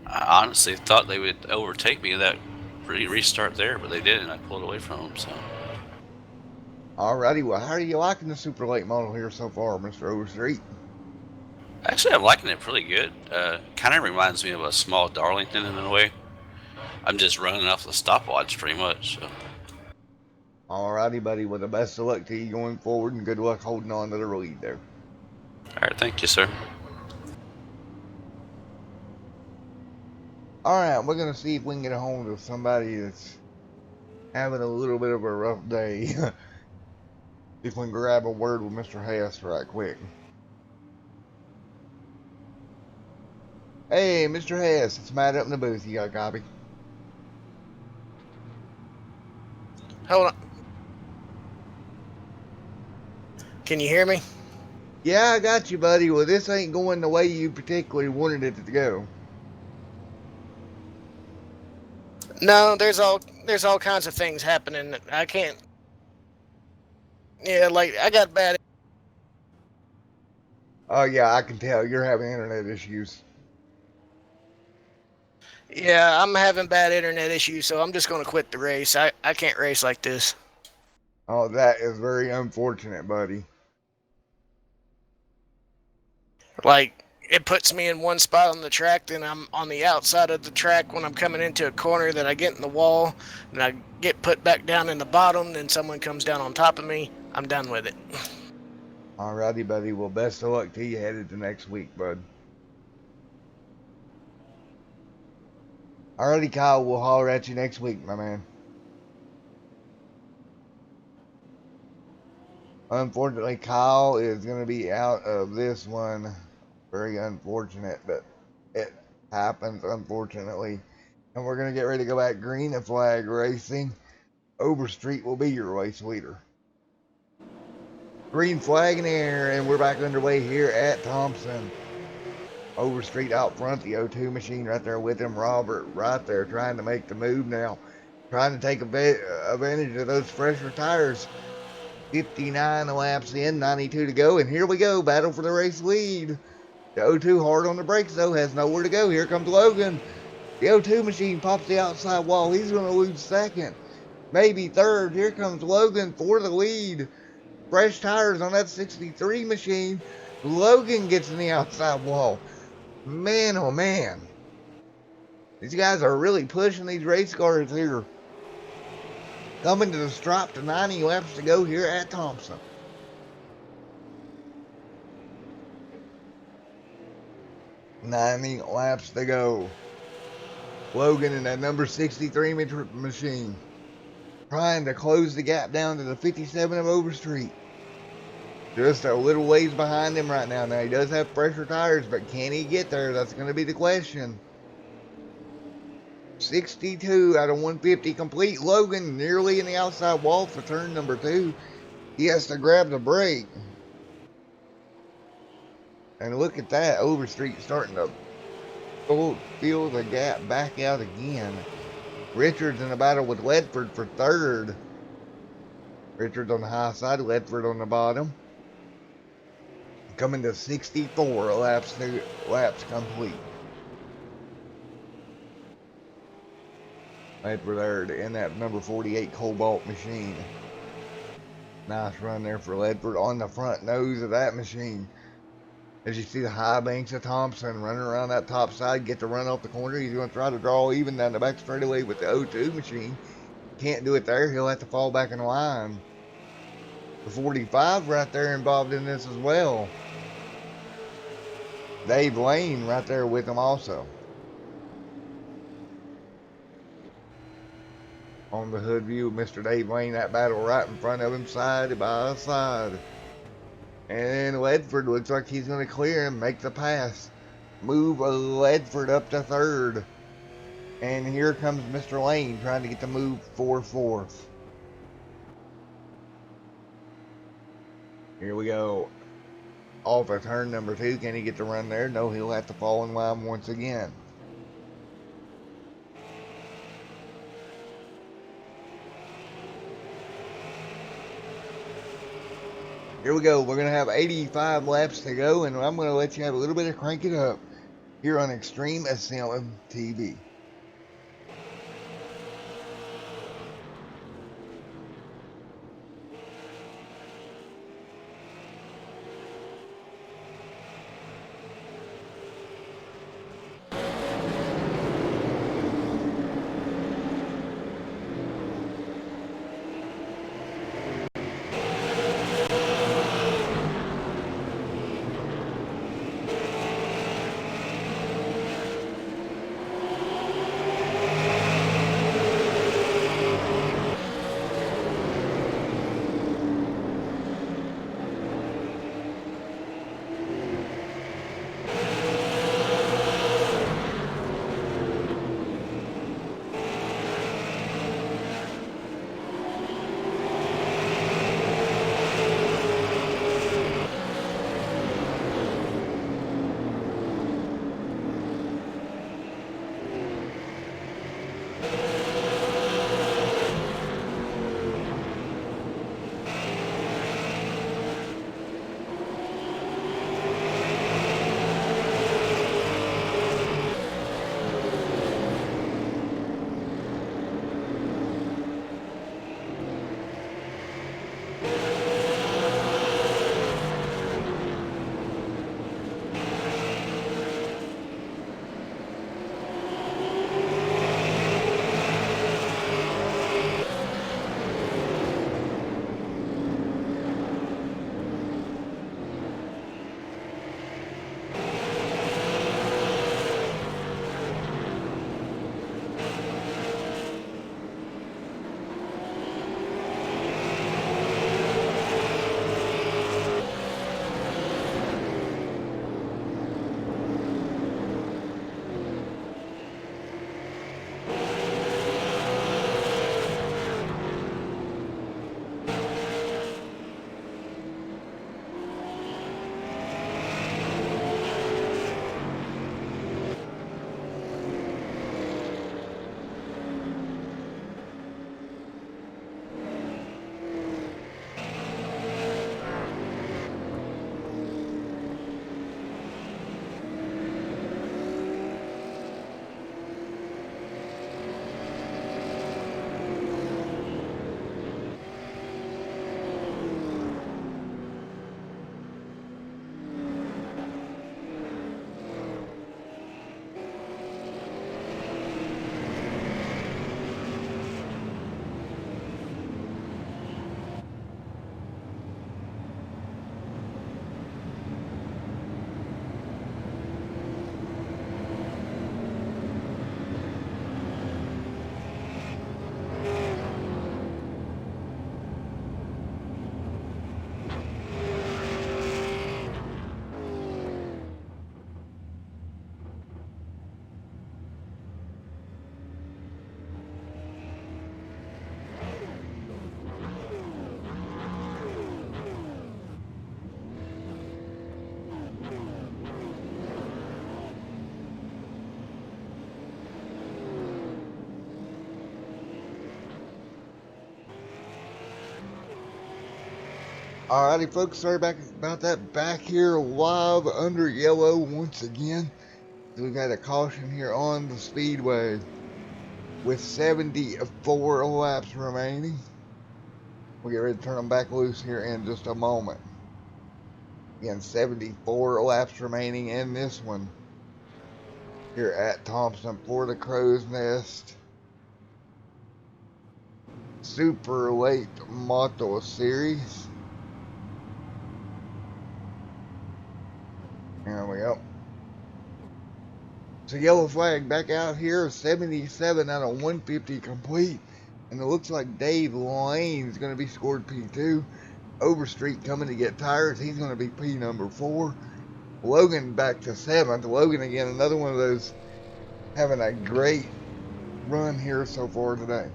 I honestly thought they would overtake me that restart there, but they didn't. I pulled away from them. So, Alrighty. Well, how are you liking the super late model here so far, Mr. Overstreet? actually, I'm liking it pretty good. Kind of reminds me of a small Darlington in a way. I'm just running off the stopwatch pretty much. So. Alrighty, buddy. Well, the best of luck to you going forward, and good luck holding on to the lead there. All right, thank you, sir. Alright, we're going to see if we can get a hold of somebody that's having a little bit of a rough day. See if we can grab a word with Mr. Hess right quick. Hey, Mr. Hess, it's Matt up in the booth. You got a copy? Hold on. Can you hear me? Yeah, I got you, buddy. Well, this ain't going the way you particularly wanted it to go. No, there's all kinds of things happening. I can't. Yeah, like I got bad. Oh, yeah, I can tell you're having internet issues. Yeah, I'm having bad internet issues, so I'm just gonna quit the race. I can't race like this. Oh, that is very unfortunate, buddy. Like it puts me in one spot on the track, then I'm on the outside of the track when I'm coming into a corner. Then I get in the wall, and I get put back down in the bottom. Then someone comes down on top of me. I'm done with it. Alrighty, buddy. Well, best of luck to you headed to next week, bud. Alrighty, Kyle. We'll holler at you next week, my man. Unfortunately, Kyle is going to be out of this one. Very unfortunate, but it happens, unfortunately. And we're going to get ready to go back green and flag racing. Overstreet will be your race leader. Green flag in the air, and we're back underway here at Thompson. Overstreet out front, the O2 machine right there with him. Robert right there trying to make the move now. Trying to take advantage of those fresher tires. 59 laps in, 92 to go, and here we go, battle for the race lead. The O2 hard on the brakes though, has nowhere to go. Here comes Logan. The O2 machine pops the outside wall. He's going to lose second, maybe third. Here comes Logan for the lead. Fresh tires on that 63 machine. Logan gets in the outside wall. Man, oh man. These guys are really pushing these race cars here. Coming to the stripe to 90 laps to go here at Thompson. $90 laps to go. Logan in that number 63 machine trying to close the gap down to the 57 of Overstreet. Just a little ways behind him right now. Now he does have fresher tires, but can he get there? That's going to be the question. 62 out of 150 complete. Logan nearly in the outside wall for turn number 2. He has to grab the brake. And look at that. Overstreet starting to fill the gap back out again. Richards in a battle with Ledford for third. Richards on the high side, Ledford on the bottom. Coming to 64 laps complete. Ledford there in that number 48 Cobalt machine. Nice run there for Ledford on the front nose of that machine. As you see the high banks of Thompson running around that top side, get to run off the corner. He's going to try to draw even down the back straightaway with the O2 machine. Can't do it there. He'll have to fall back in line. The 45 right there involved in this as well. Dave Lane right there with him also. On the hood view, Mr. Dave Lane, that battle right in front of him, side by side. And Ledford looks like he's going to clear him, make the pass. Move Ledford up to third. And here comes Mr. Lane trying to get the move for fourth. Here we go. Off of turn number 2. Can he get the run there? No, he'll have to fall in line once again. Here we go. We're going to have 85 laps to go, and I'm going to let you have a little bit of Crank It Up here on Extreme Asylum TV. Alrighty, folks, sorry about that. Back here live under yellow once again. We've got a caution here on the speedway with 74 laps remaining. We'll get ready to turn them back loose here in just a moment. Again, 74 laps remaining in this one here at Thompson for the Crowsnest Super Late Model Series. There we go. So yellow flag back out here, 77 out of 150 complete. And it looks like Dave Lane is going to be scored P2. Overstreet coming to get tires. He's going to be P number 4. Logan back to 7th. Logan again, another one of those having a great run here so far today.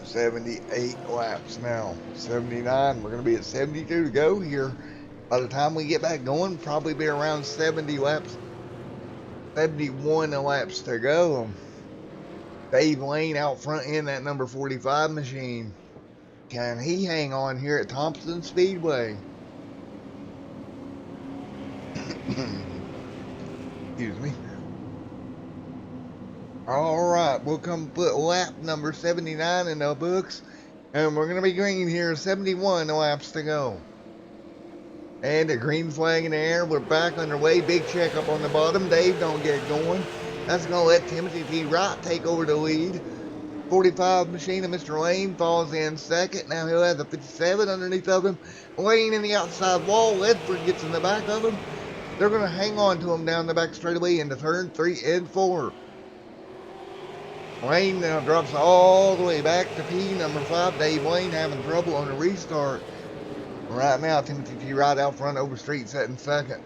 $78 laps now. 79. We're going to be at 72 to go here. By the time we get back going, probably be around 70 laps. 71 laps to go. Dave Lane out front in that number 45 machine. Can he hang on here at Thompson Speedway? Excuse me. Alright, we'll come put lap number 79 in the books. And we're going to be green here, 71 laps to go. And a green flag in the air. We're back underway. Big check up on the bottom. Dave don't get going. That's going to let Timothy T. Wright take over the lead. 45 machine of Mr. Lane falls in second. Now he'll have the 57 underneath of him. Lane in the outside wall. Ledford gets in the back of him. They're going to hang on to him down the back straightaway into turn 3 and 4. Lane now drops all the way back to P number 5. Dave Lane having trouble on the restart. Right now, Timothy T. Wright out front, Overstreet setting second.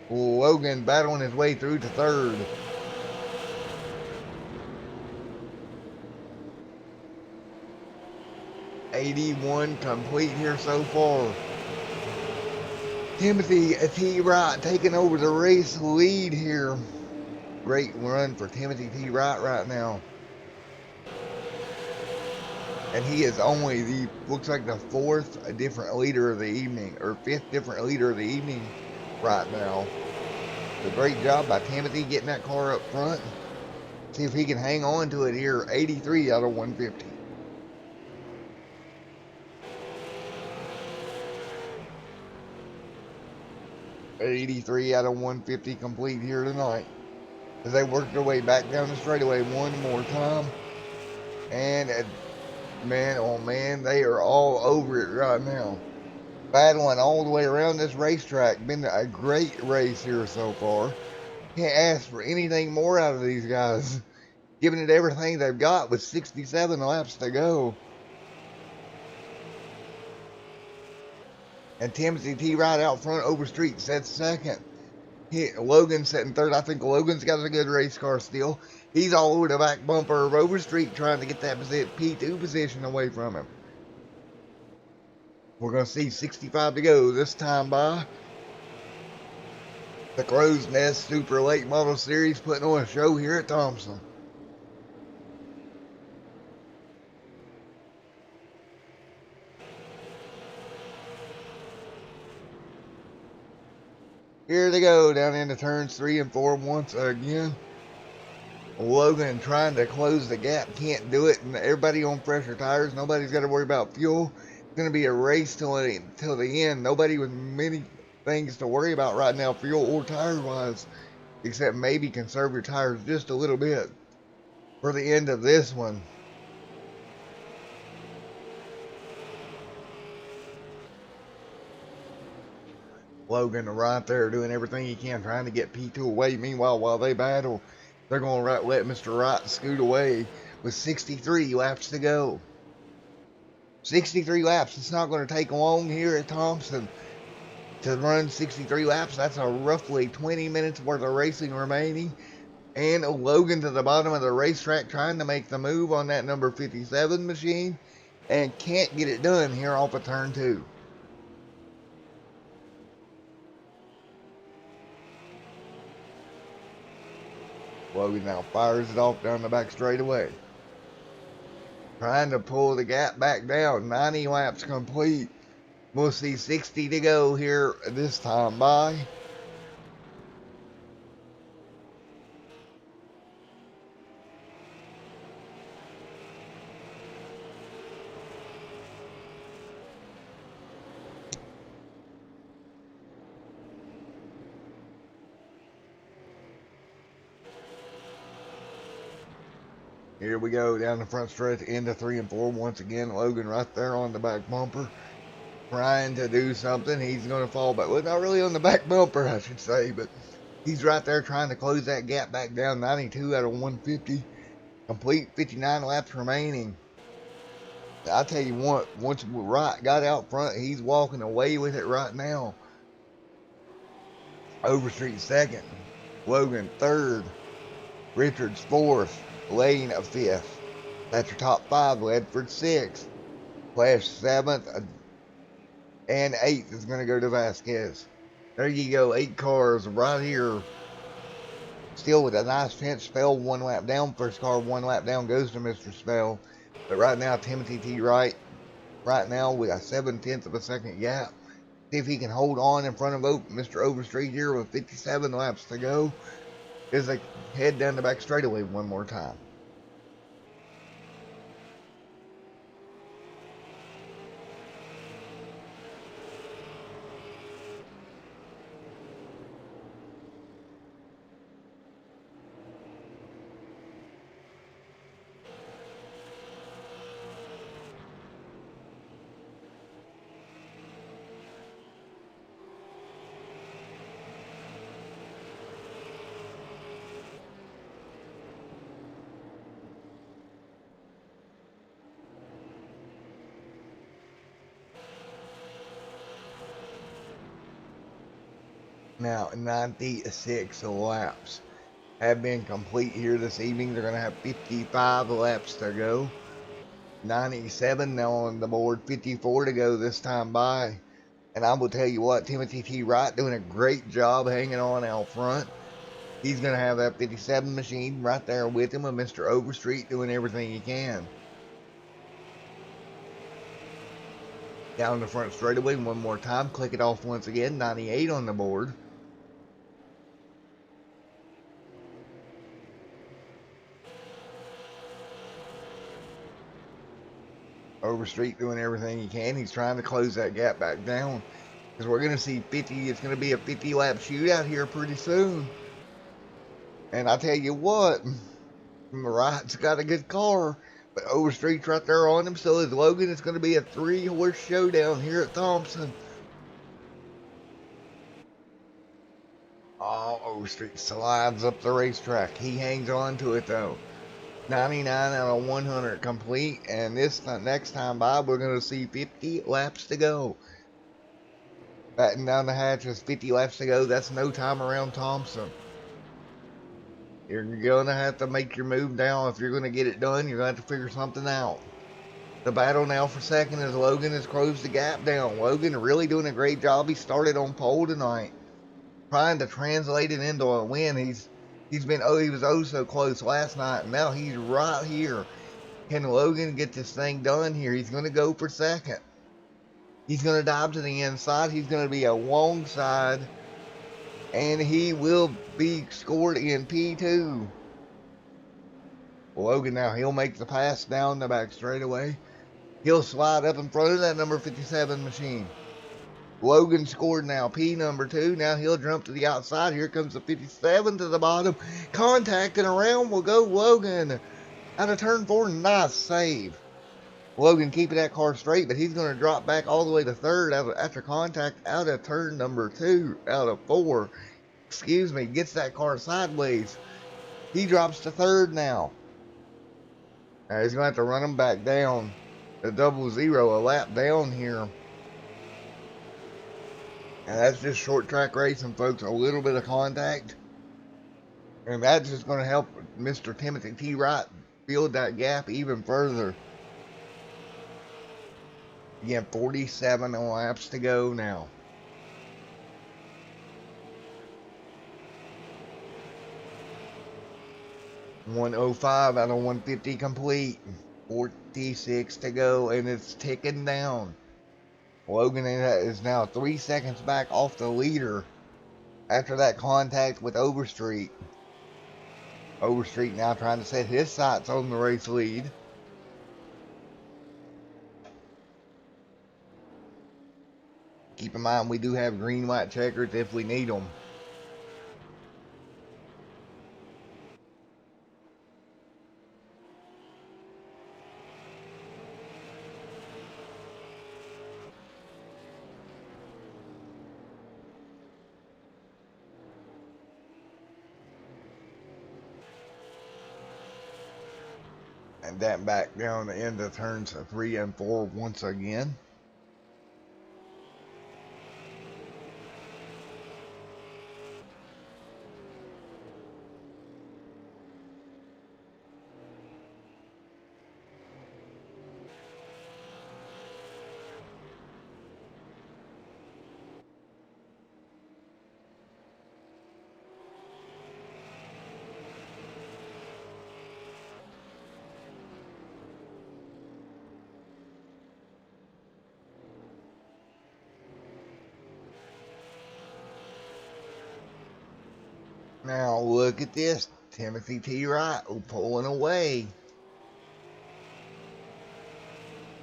Logan battling his way through to third. '81 complete here so far. Timothy T. Wright taking over the race lead here. Great run for Timothy T. Wright right now. And he is only the, looks like the 4th different leader of the evening, or 5th different leader of the evening right now. It's a great job by Timothy getting that car up front. See if he can hang on to it here. 83 out of 150. '83 out of 150 complete here tonight. As they work their way back down the straightaway one more time. And man, oh man, they are all over it right now. Battling all the way around this racetrack. Been a great race here so far. Can't ask for anything more out of these guys. Giving it everything they've got with 67 laps to go. And Timothy T. Wright out front, Overstreet sets second. Logan setting third. I think Logan's got a good race car still. He's all over the back bumper of Overstreet trying to get that P2 position away from him. We're going to see 65 to go this time by. The Crowsnest Super Late Model Series putting on a show here at Thompson. Here they go down into turns 3 and 4 once again. Logan trying to close the gap, can't do it, and everybody on pressure tires. Nobody's got to worry about fuel. It's going to be a race till the end. Nobody with many things to worry about right now, fuel or tire wise, except maybe conserve your tires just a little bit for the end of this one. Logan right there doing everything he can, trying to get P2 away. Meanwhile, while they battle, they're going to let Mr. Wright scoot away. with 63 laps to go. 63 laps. It's not going to take long here at Thompson to run 63 laps. That's a roughly 20 minutes worth of racing remaining. And Logan to the bottom of the racetrack trying to make the move on that number 57 machine and can't get it done here off of turn 2. Logan now fires it off down the back straightaway. Trying to pull the gap back down. 90 laps complete. We'll see 60 to go here this time by. Here we go down the front stretch into 3 and 4. Once again, Logan right there on the back bumper. Trying to do something. He's going to fall back. Well, not really on the back bumper, I should say, but he's right there trying to close that gap back down. 92 out of 150. Complete 59 laps remaining. I tell you what, once Wright got out front, he's walking away with it right now. Overstreet second. Logan third. Richards fourth. Lane fifth. That's your top 5. Ledford sixth. Flash seventh. And 8th is going to go to Vasquez. There you go. 8 cars right here. Still with a nice pinch. Spell 1 lap down. First car 1 lap down goes to Mr. Spell. But right now, Timothy T. Wright, right now with a 7/10 of a second gap. See if he can hold on in front of Mr. Overstreet here with 57 laps to go. As they head down the back straightaway one more time. Now, 96 laps have been complete here this evening. They're going to have 55 laps to go. 97 now on the board, 54 to go this time by. And I will tell you what, Timothy T. Wright doing a great job hanging on out front. He's going to have that 57 machine right there with him, with Mr. Overstreet doing everything he can. Down the front straightaway one more time. Click it off once again. 98 on the board. Overstreet doing everything he can. He's trying to close that gap back down. Because we're going to see 50. It's going to be a 50 lap shootout here pretty soon. And I tell you what, Wright's got a good car. But Overstreet's right there on him. So is Logan. It's going to be a 3-horse showdown here at Thompson. Oh, Overstreet slides up the racetrack. He hangs on to it though. 99 out of 100 complete, and this next time by we're going to see 50 laps to go. Batten down the hatches, 50 laps to go. That's no time around Thompson. You're going to have to make your move down. If you're going to get it done, you're going to have to figure something out. The battle now for second is Logan has closed the gap down. Logan really doing a great job. He started on pole tonight, trying to translate it into a win. He was oh so close last night, and now he's right here. Can Logan get this thing done here? He's going to go for second. He's going to dive to the inside. He's going to be a long side, and he will be scored in P2. Logan now, he'll make the pass down the back straightaway. He'll slide up in front of that number 57 machine. Logan scored now, P number 2. Now he'll jump to the outside. Here comes the 57 to the bottom. Contacting around will go Logan. Out of turn 4, nice save. Logan keeping that car straight, but he's going to drop back all the way to third after contact out of turn number 2, out of 4. Excuse me, gets that car sideways. He drops to third now. Now he's going to have to run them back down to 00, a lap down here. And that's just short track racing, folks. A little bit of contact. And that's just going to help Mr. Timothy T. Wright build that gap even further. Again, 47 laps to go now. .105 out of 150 complete. 46 to go, and it's ticking down. Logan is now 3 seconds back off the leader after that contact with Overstreet. Overstreet now trying to set his sights on the race lead. Keep in mind, we do have green-white checkers if we need them. And that back down the end of turns 3 and 4 once again. Now look at this. Timothy T. Wright pulling away.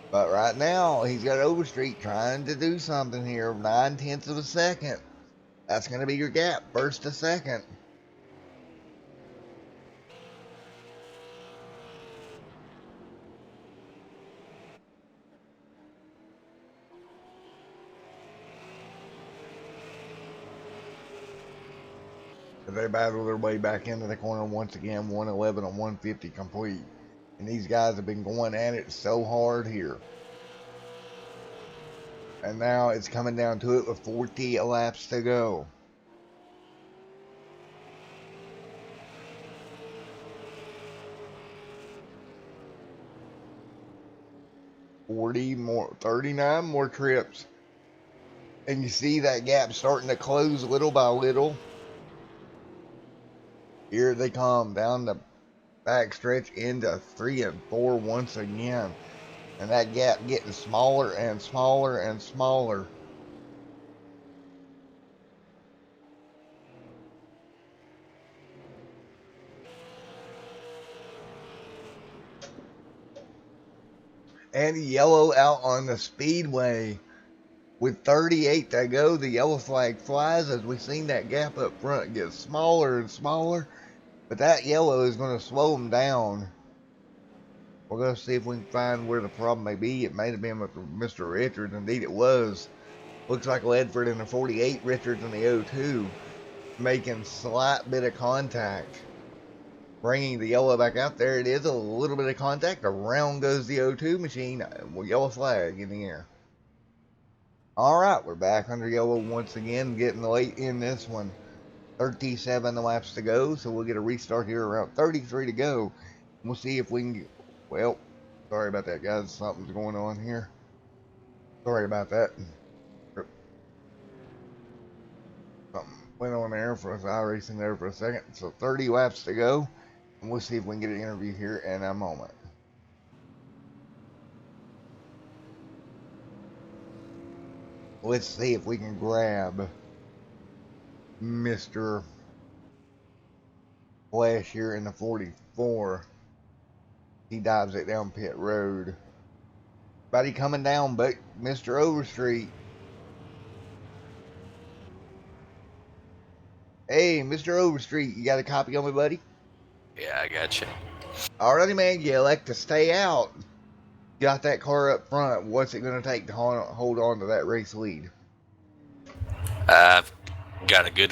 But right now, he's got Overstreet trying to do something here. 9/10 of a second. That's going to be your gap. First to second. They battle their way back into the corner once again. 111 and 150 complete. And these guys have been going at it so hard here. And now it's coming down to it with 40 laps to go. More, 39 more trips. And you see that gap starting to close little by little. Here they come down the backstretch into 3 and 4 once again. And that gap getting smaller and smaller and smaller. And yellow out on the speedway. With 38 to go, the yellow flag flies as we've seen that gap up front get smaller and smaller. But that yellow is going to slow them down. We're going to see if we can find where the problem may be. It may have been with Mr. Richards. Indeed, it was. Looks like Ledford in the 48, Richards in the 02. Making slight bit of contact. Bringing the yellow back out there. It is a little bit of contact. Around goes the 02 machine. Yellow flag in the air. Alright, we're back under yellow once again. Getting late in this one. 37 laps to go. So we'll get a restart here around 33 to go. We'll see if we can get... Well, sorry about that, guys. Something's going on here. Sorry about that. Something went on there for us. iRacing there for a second. So 30 laps to go. And we'll see if we can get an interview here in a moment. Let's see if we can grab Mr. Flash here in the 44. He dives it down pit road. Buddy coming down, but Mr. Overstreet. Hey, Mr. Overstreet, you got a copy on me, buddy? Yeah, I got you. Alrighty, man, you elect to stay out. Got that car up front. What's it going to take to hold on to that race lead? I've got to get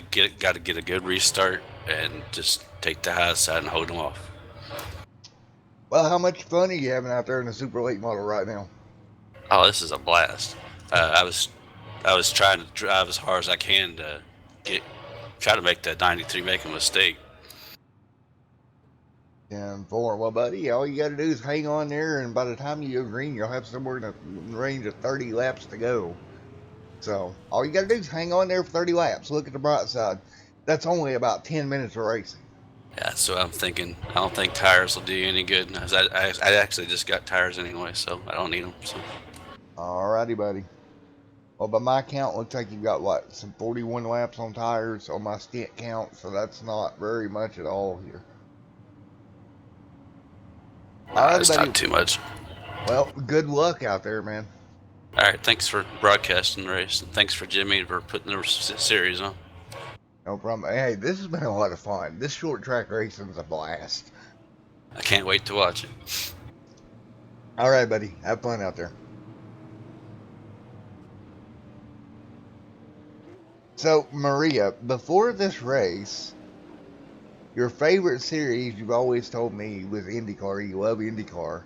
a good restart and just take the high side and hold them off. Well, how much fun are you having out there in the super late model right now? Oh, this is a blast. I was trying to drive as hard as I can to try to make that 93 make a mistake. 10-4. Well, buddy, all you got to do is hang on there, and by the time you go green, you'll have somewhere in the range of 30 laps to go. So all you got to do is hang on there for 30 laps. Look at the bright side. That's only about 10 minutes of racing. Yeah, so I'm thinking I don't think tires will do you any good. I actually just got tires anyway, so I don't need them. So. Alrighty, buddy. Well, by my count, looks like you've got what, some 41 laps on tires on my stint count, so that's not very much at all here. Alrighty, It's buddy. not too much. Well, good luck out there, man. All right, thanks for broadcasting the race, and thanks for Jimmy for putting the series on. No problem. Hey, this has been a lot of fun. This short track racing is a blast. I can't wait to watch it. Alright, buddy. Have fun out there. So, Maria, before this race, your favorite series you've always told me was IndyCar. You love IndyCar.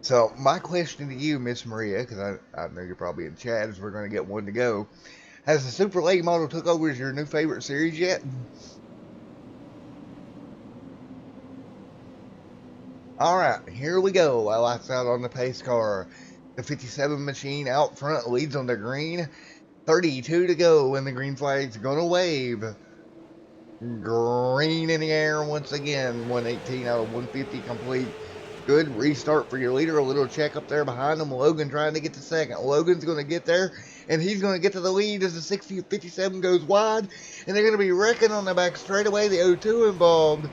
So, my question to you, Miss Maria, because I know you're probably in chat as we're going to get one to go. Has the Super Late Model took over as your new favorite series yet? Alright, here we go. Lights out on the pace car. The 57 machine out front leads on the green. 32 to go, and the green flag's gonna wave. Green in the air once again. 118 out of 150 complete. Good restart for your leader. A little check up there behind him. Logan trying to get to second. Logan's going to get there, and he's going to get to the lead as the 57 goes wide, and they're going to be wrecking on the back straightaway. The 02 involved.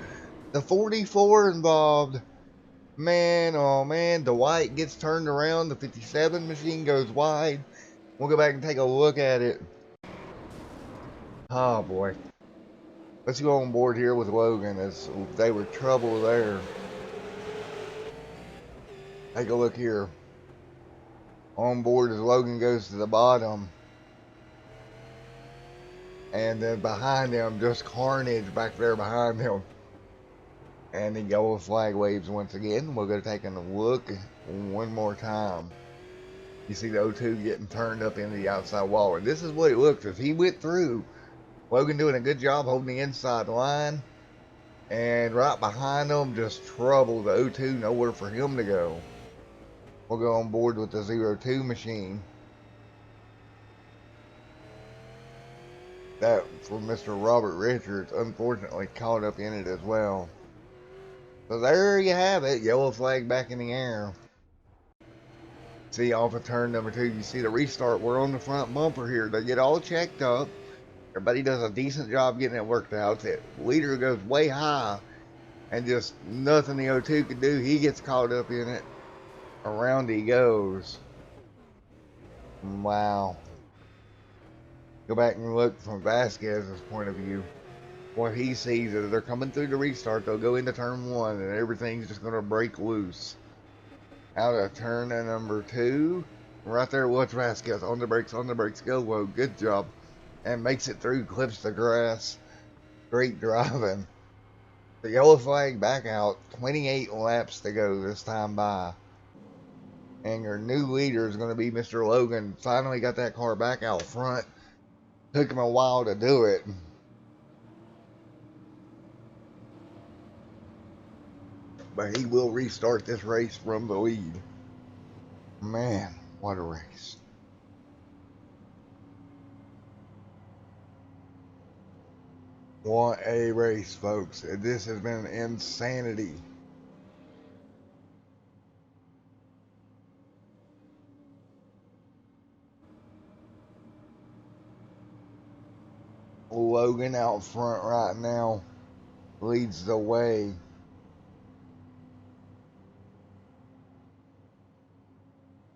The 44 involved. Man, oh man, the white gets turned around. The 57 machine goes wide. We'll go back and take a look at it. Oh boy. Let's go on board here with Logan as they were trouble there. Take a look here. On board as Logan goes to the bottom. And then behind him, just carnage back there behind him. And the yellow flag waves once again. We'll go taking a look one more time. You see the 02 getting turned up into the outside wall. And this is what it looks as he went through. Logan doing a good job holding the inside line. And right behind him, just trouble. The 02, nowhere for him to go. We'll go on board with the 02 machine. That for Mr. Robert Richards, unfortunately caught up in it as well. So there you have it. Yellow flag back in the air. See off of turn number 2, you see the restart. We're on the front bumper here. They get all checked up. Everybody does a decent job getting it worked out. The leader goes way high, and just nothing the 02 could do. He gets caught up in it. Around he goes. Wow. Go back and look from Vasquez's point of view. What he sees is they're coming through the restart. They'll go into turn 1, and everything's just going to break loose. Out of turn number 2. Right there, what's Vasquez? On the brakes, go. Whoa, good job. And makes it through, clips the grass. Great driving. The yellow flag back out. 28 laps to go this time by. And your new leader is going to be Mr. Logan. Finally got that car back out front. Took him a while to do it. But he will restart this race from the lead. Man, what a race. What a race, folks. This has been insanity. Logan out front right now leads the way.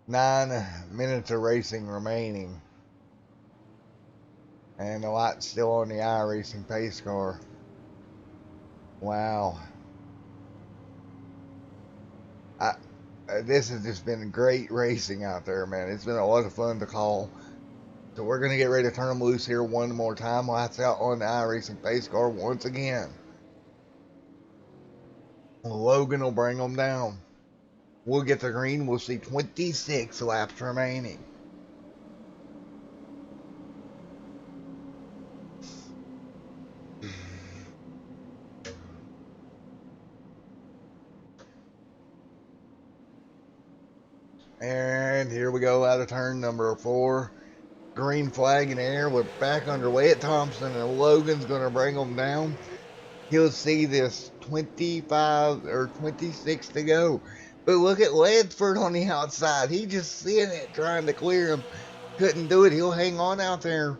Nine minutes of racing remaining. And the light's still on the iRacing pace car. Wow. This has just been great racing out there, man. It's been a lot of fun to call. So we're going to get ready to turn them loose here one more time. Lights out on the iRacing pace car once again. Logan will bring them down. We'll get the green. We'll see 26 laps remaining. And here we go out of turn number 4. Green flag in the air. We're back underway at Thompson, and Logan's going to bring them down. He'll see this 25 or 26 to go. But look at Ledford on the outside. He just seeing it, trying to clear him. Couldn't do it. He'll hang on out there.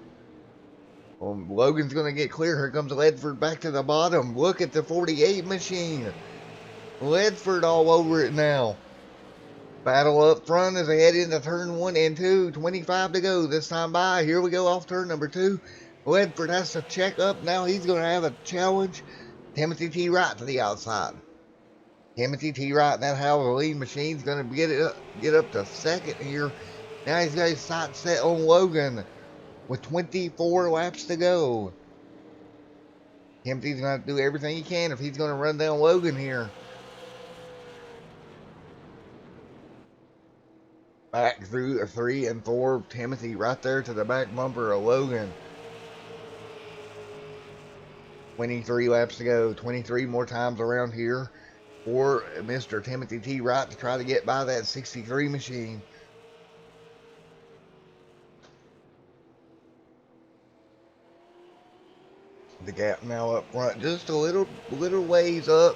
Well, Logan's going to get clear. Here comes Ledford back to the bottom. Look at the 48 machine. Ledford all over it now. Battle up front as they head into turn 1 and 2. 25 to go this time by. Here we go off turn number 2. Ledford has to check up now. He's going to have a challenge. Timothy T. Wright to the outside. Timothy T. Wright, that Halloween machine's going to get up to second here. Now he's got his sights set on Logan with 24 laps to go. Timothy's going to do everything he can if he's going to run down Logan here. Back through 3 and 4. Timothy right there to the back bumper of Logan. 23 laps to go. 23 more times around here for Mr. Timothy T. Wright to try to get by that 63 machine. The gap now up front, just a little ways up.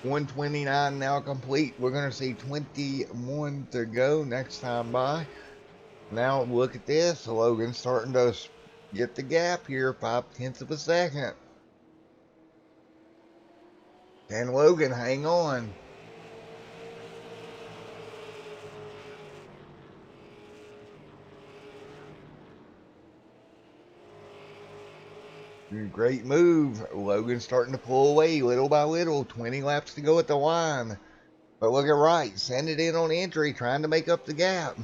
129 now complete. We're going to see 21 to go next time by. Now look at this. Logan's starting to get the gap here, 0.5 of a second. Can Logan hang on? Great move. Logan's starting to pull away little by little. 20 laps to go at the line. But look at Wright. Send it in on entry, trying to make up the gap.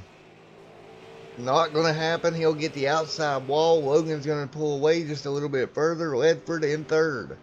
Not going to happen. He'll get the outside wall. Logan's going to pull away just a little bit further. Ledford in third.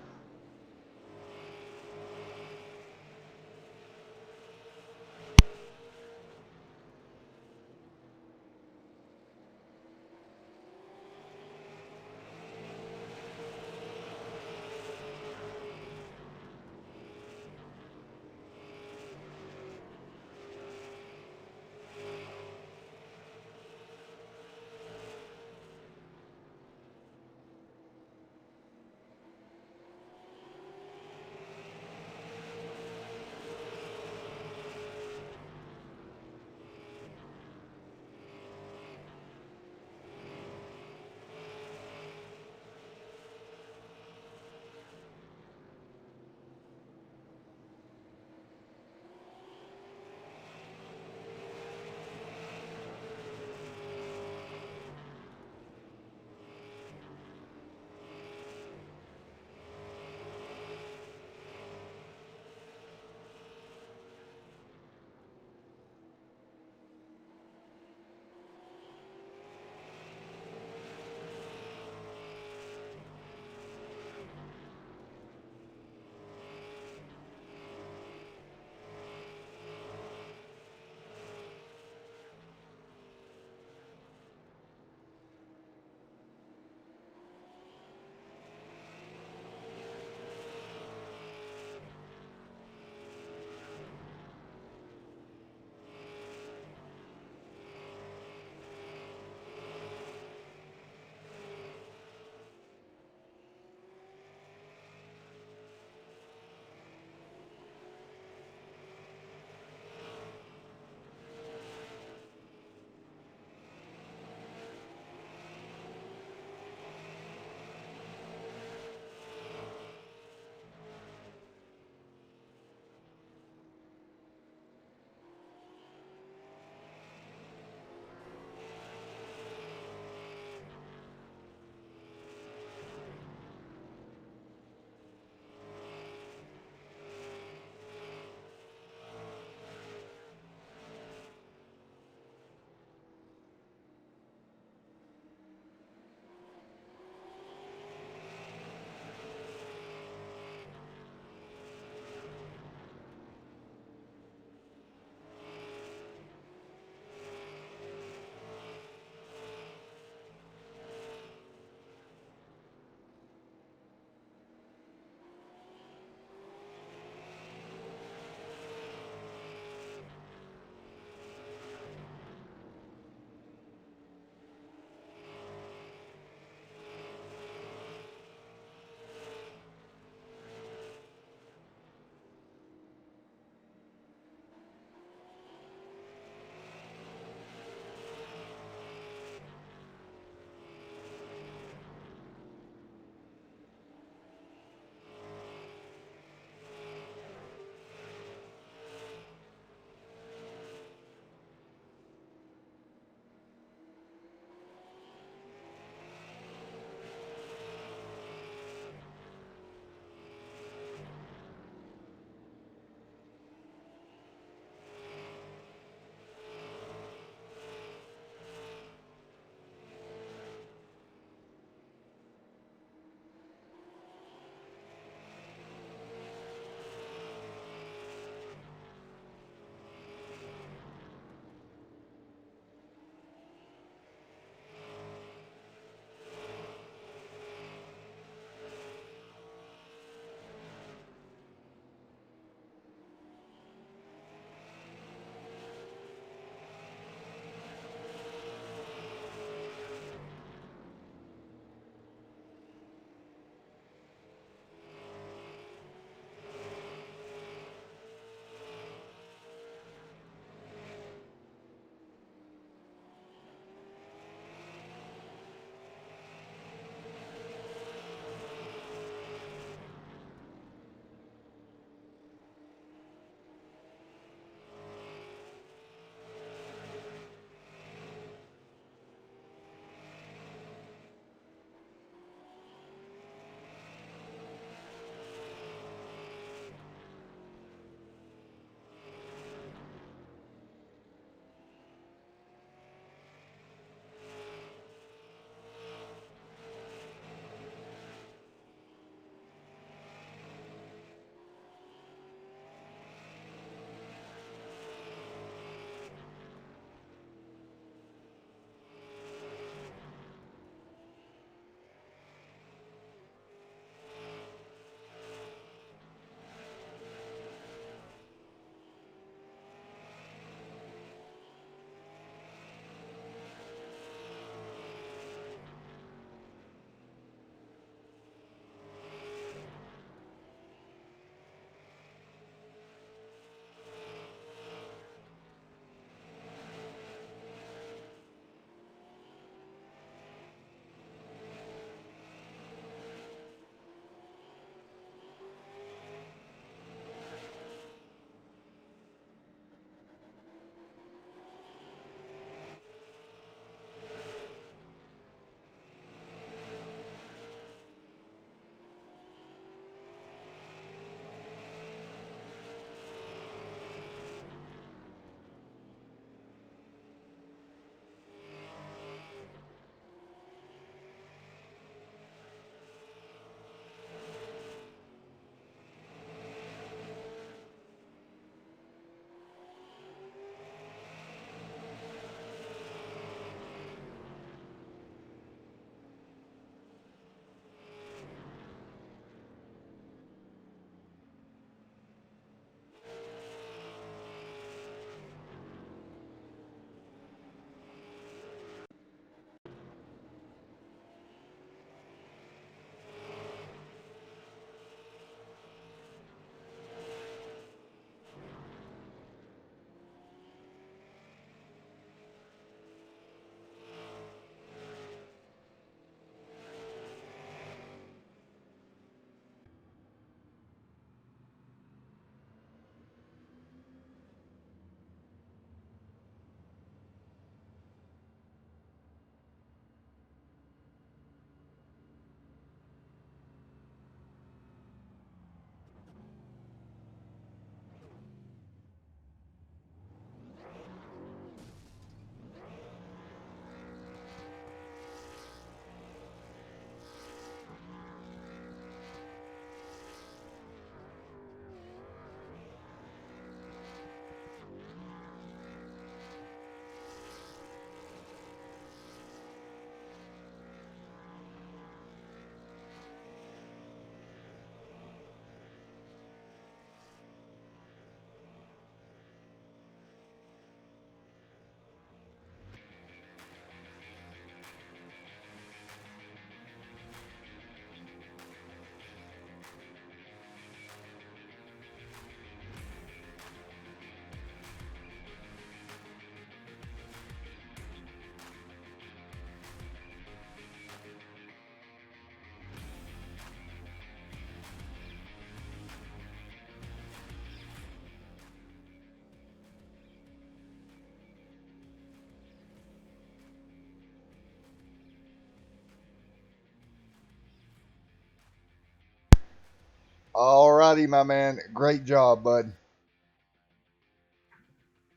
righty, my man. Great job, bud.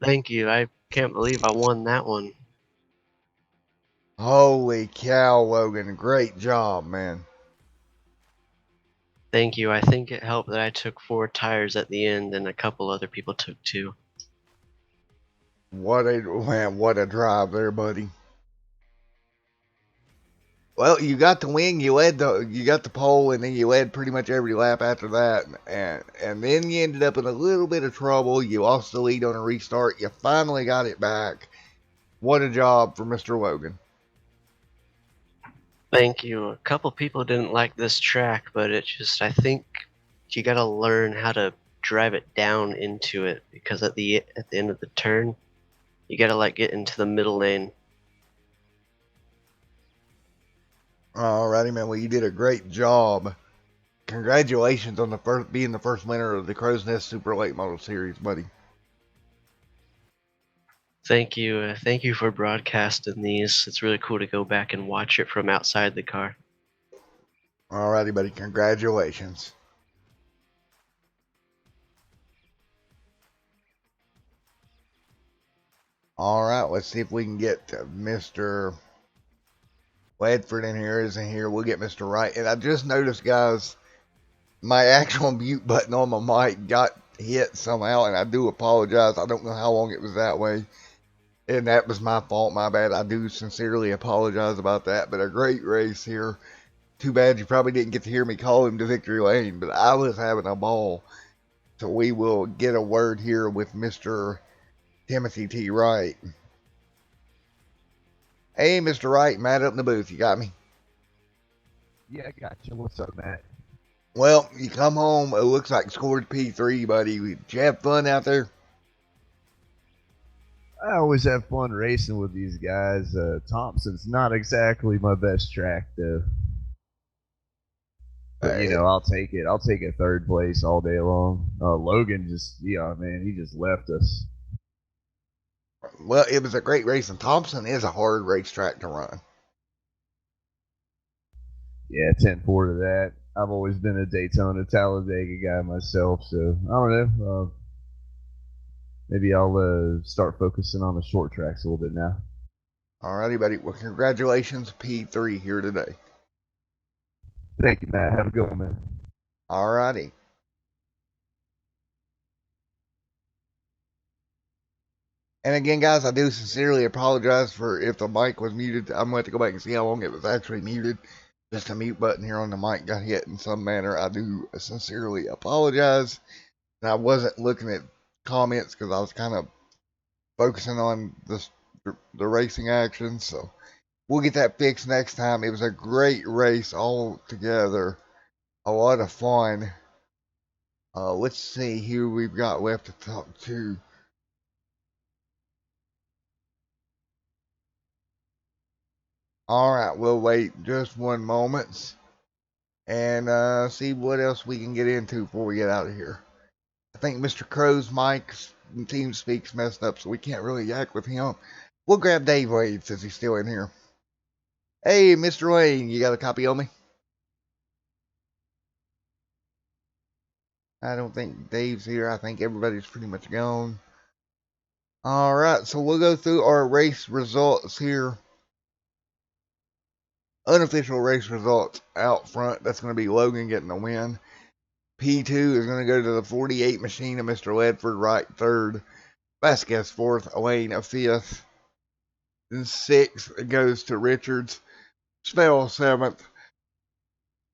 Thank you. I can't believe I won that one. Holy cow, Logan. Great job, man. Thank you. I think it helped that I took 4 tires at the end and a couple other people took 2. What a drive there, buddy. Well, you got the win. You got the pole, and then you led pretty much every lap after that, and then you ended up in a little bit of trouble. You lost the lead on a restart. You finally got it back. What a job for Mr. Logan. Thank you. A couple people didn't like this track, but I think you gotta learn how to drive it down into it, because at the end of the turn, you gotta like get into the middle lane. Alrighty, man. Well, you did a great job. Congratulations on being the first winner of the Crowsnest Super Late Model Series, buddy. Thank you. Thank you for broadcasting these. It's really cool to go back and watch it from outside the car. Alrighty, buddy. Congratulations. Alright, let's see if we can get Mr. Ledford in here. Isn't here. We'll get Mr. Wright. And I just noticed, guys, my actual mute button on my mic got hit somehow, and I do apologize. I don't know how long it was that way, and that was my fault. My bad. I do sincerely apologize about that. But a great race here. Too bad you probably didn't get to hear me call him to victory lane, but I was having a ball. So we will get a word here with Mr. Timothy T. Wright. Hey, Mr. Wright, Matt up in the booth. You got me? Yeah, I got you. What's up, Matt? Well, you come home. It looks like scored P3, buddy. Did you have fun out there? I always have fun racing with these guys. Thompson's not exactly my best track, though. But, you know, I'll take it. I'll take a third place all day long. Logan just, man, he just left us. Well, it was a great race, and Thompson is a hard racetrack to run. Yeah, 10-4 to that. I've always been a Daytona, Talladega guy myself, so I don't know. Maybe I'll start focusing on the short tracks a little bit now. Alrighty, buddy. Well, congratulations, P3 here today. Thank you, Matt. Have a good one, man. Alrighty. And again, guys, I do sincerely apologize for if the mic was muted. I'm going to have to go back and see how long it was actually muted. Just a mute button here on the mic got hit in some manner. I do sincerely apologize. And I wasn't looking at comments because I was kind of focusing on the racing action. So we'll get that fixed next time. It was a great race all together. A lot of fun. Let's see who we've got left to talk to. Alright, we'll wait just one moment and see what else we can get into before we get out of here. I think Mr. Crow's mic's team speaks messed up, so we can't really yak with him. We'll grab Dave Wade since he's still in here. Hey, Mr. Wade, you got a copy of me? I don't think Dave's here. I think everybody's pretty much gone. Alright, so we'll go through our race results here. Unofficial race results out front. That's going to be Logan getting the win. P2 is going to go to the 48 machine of Mr. Ledford, Wright third. Vasquez fourth. Elaine a fifth. Then sixth goes to Richards. Spell seventh.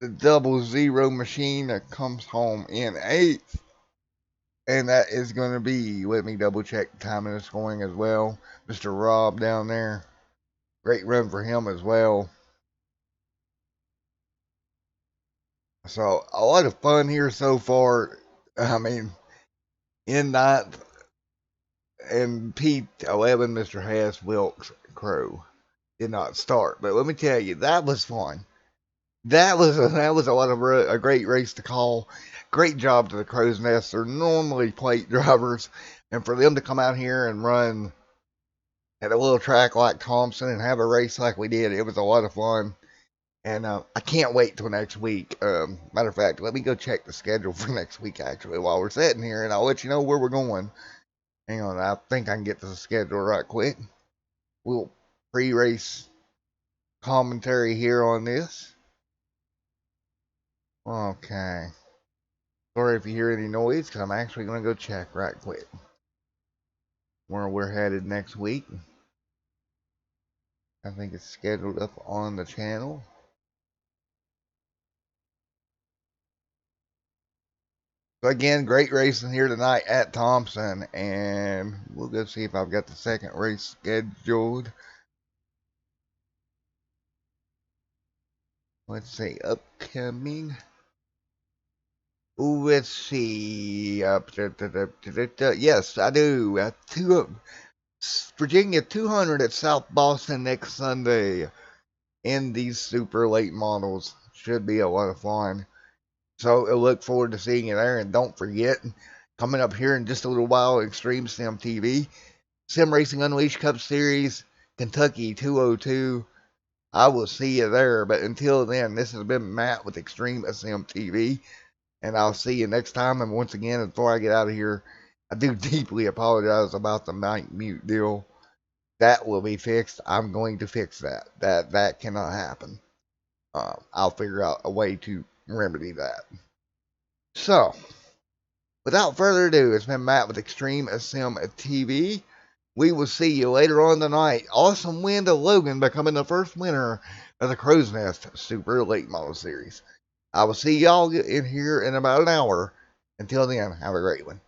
The 00 machine that comes home in eighth. And that is going to be, let me double check timing and scoring as well. Mr. Rob down there. Great run for him as well. So, a lot of fun here so far. I mean, in ninth and P11, Mr. Haas, Wilkes, Crow did not start. But let me tell you, that was fun. That was a lot of a great race to call. Great job to the Crowsnest. They're normally plate drivers, and for them to come out here and run at a little track like Thompson and have a race like we did, it was a lot of fun. And I can't wait till next week. Matter of fact, let me go check the schedule for next week, actually, while we're sitting here, and I'll let you know where we're going. Hang on, I think I can get the schedule right quick. We'll pre-race commentary here on this. Okay. Sorry if you hear any noise, because I'm actually going to go check right quick where we're headed next week. I think it's scheduled up on the channel. So again, great racing here tonight at Thompson, and we'll go see if I've got the second race scheduled. Let's see, upcoming. Ooh, let's see. Yes, I do. Virginia 200 at South Boston next Sunday. In these super late models. Should be a lot of fun. So I look forward to seeing you there. And don't forget, coming up here in just a little while, Extreme Sim TV, Sim Racing Unleashed Cup Series, Kentucky 202. I will see you there. But until then, this has been Matt with Extreme Sim TV. And I'll see you next time. And once again, before I get out of here, I do deeply apologize about the mic mute deal. That will be fixed. I'm going to fix that. That cannot happen. I'll figure out a way to remedy that. So, without further ado, it's been Matt with Extreme Sim TV. We will see you later on tonight. Awesome win to Logan, becoming the first winner of the Crowsnest Super Late Model Series. I will see y'all in here in about an hour. Until then, have a great one.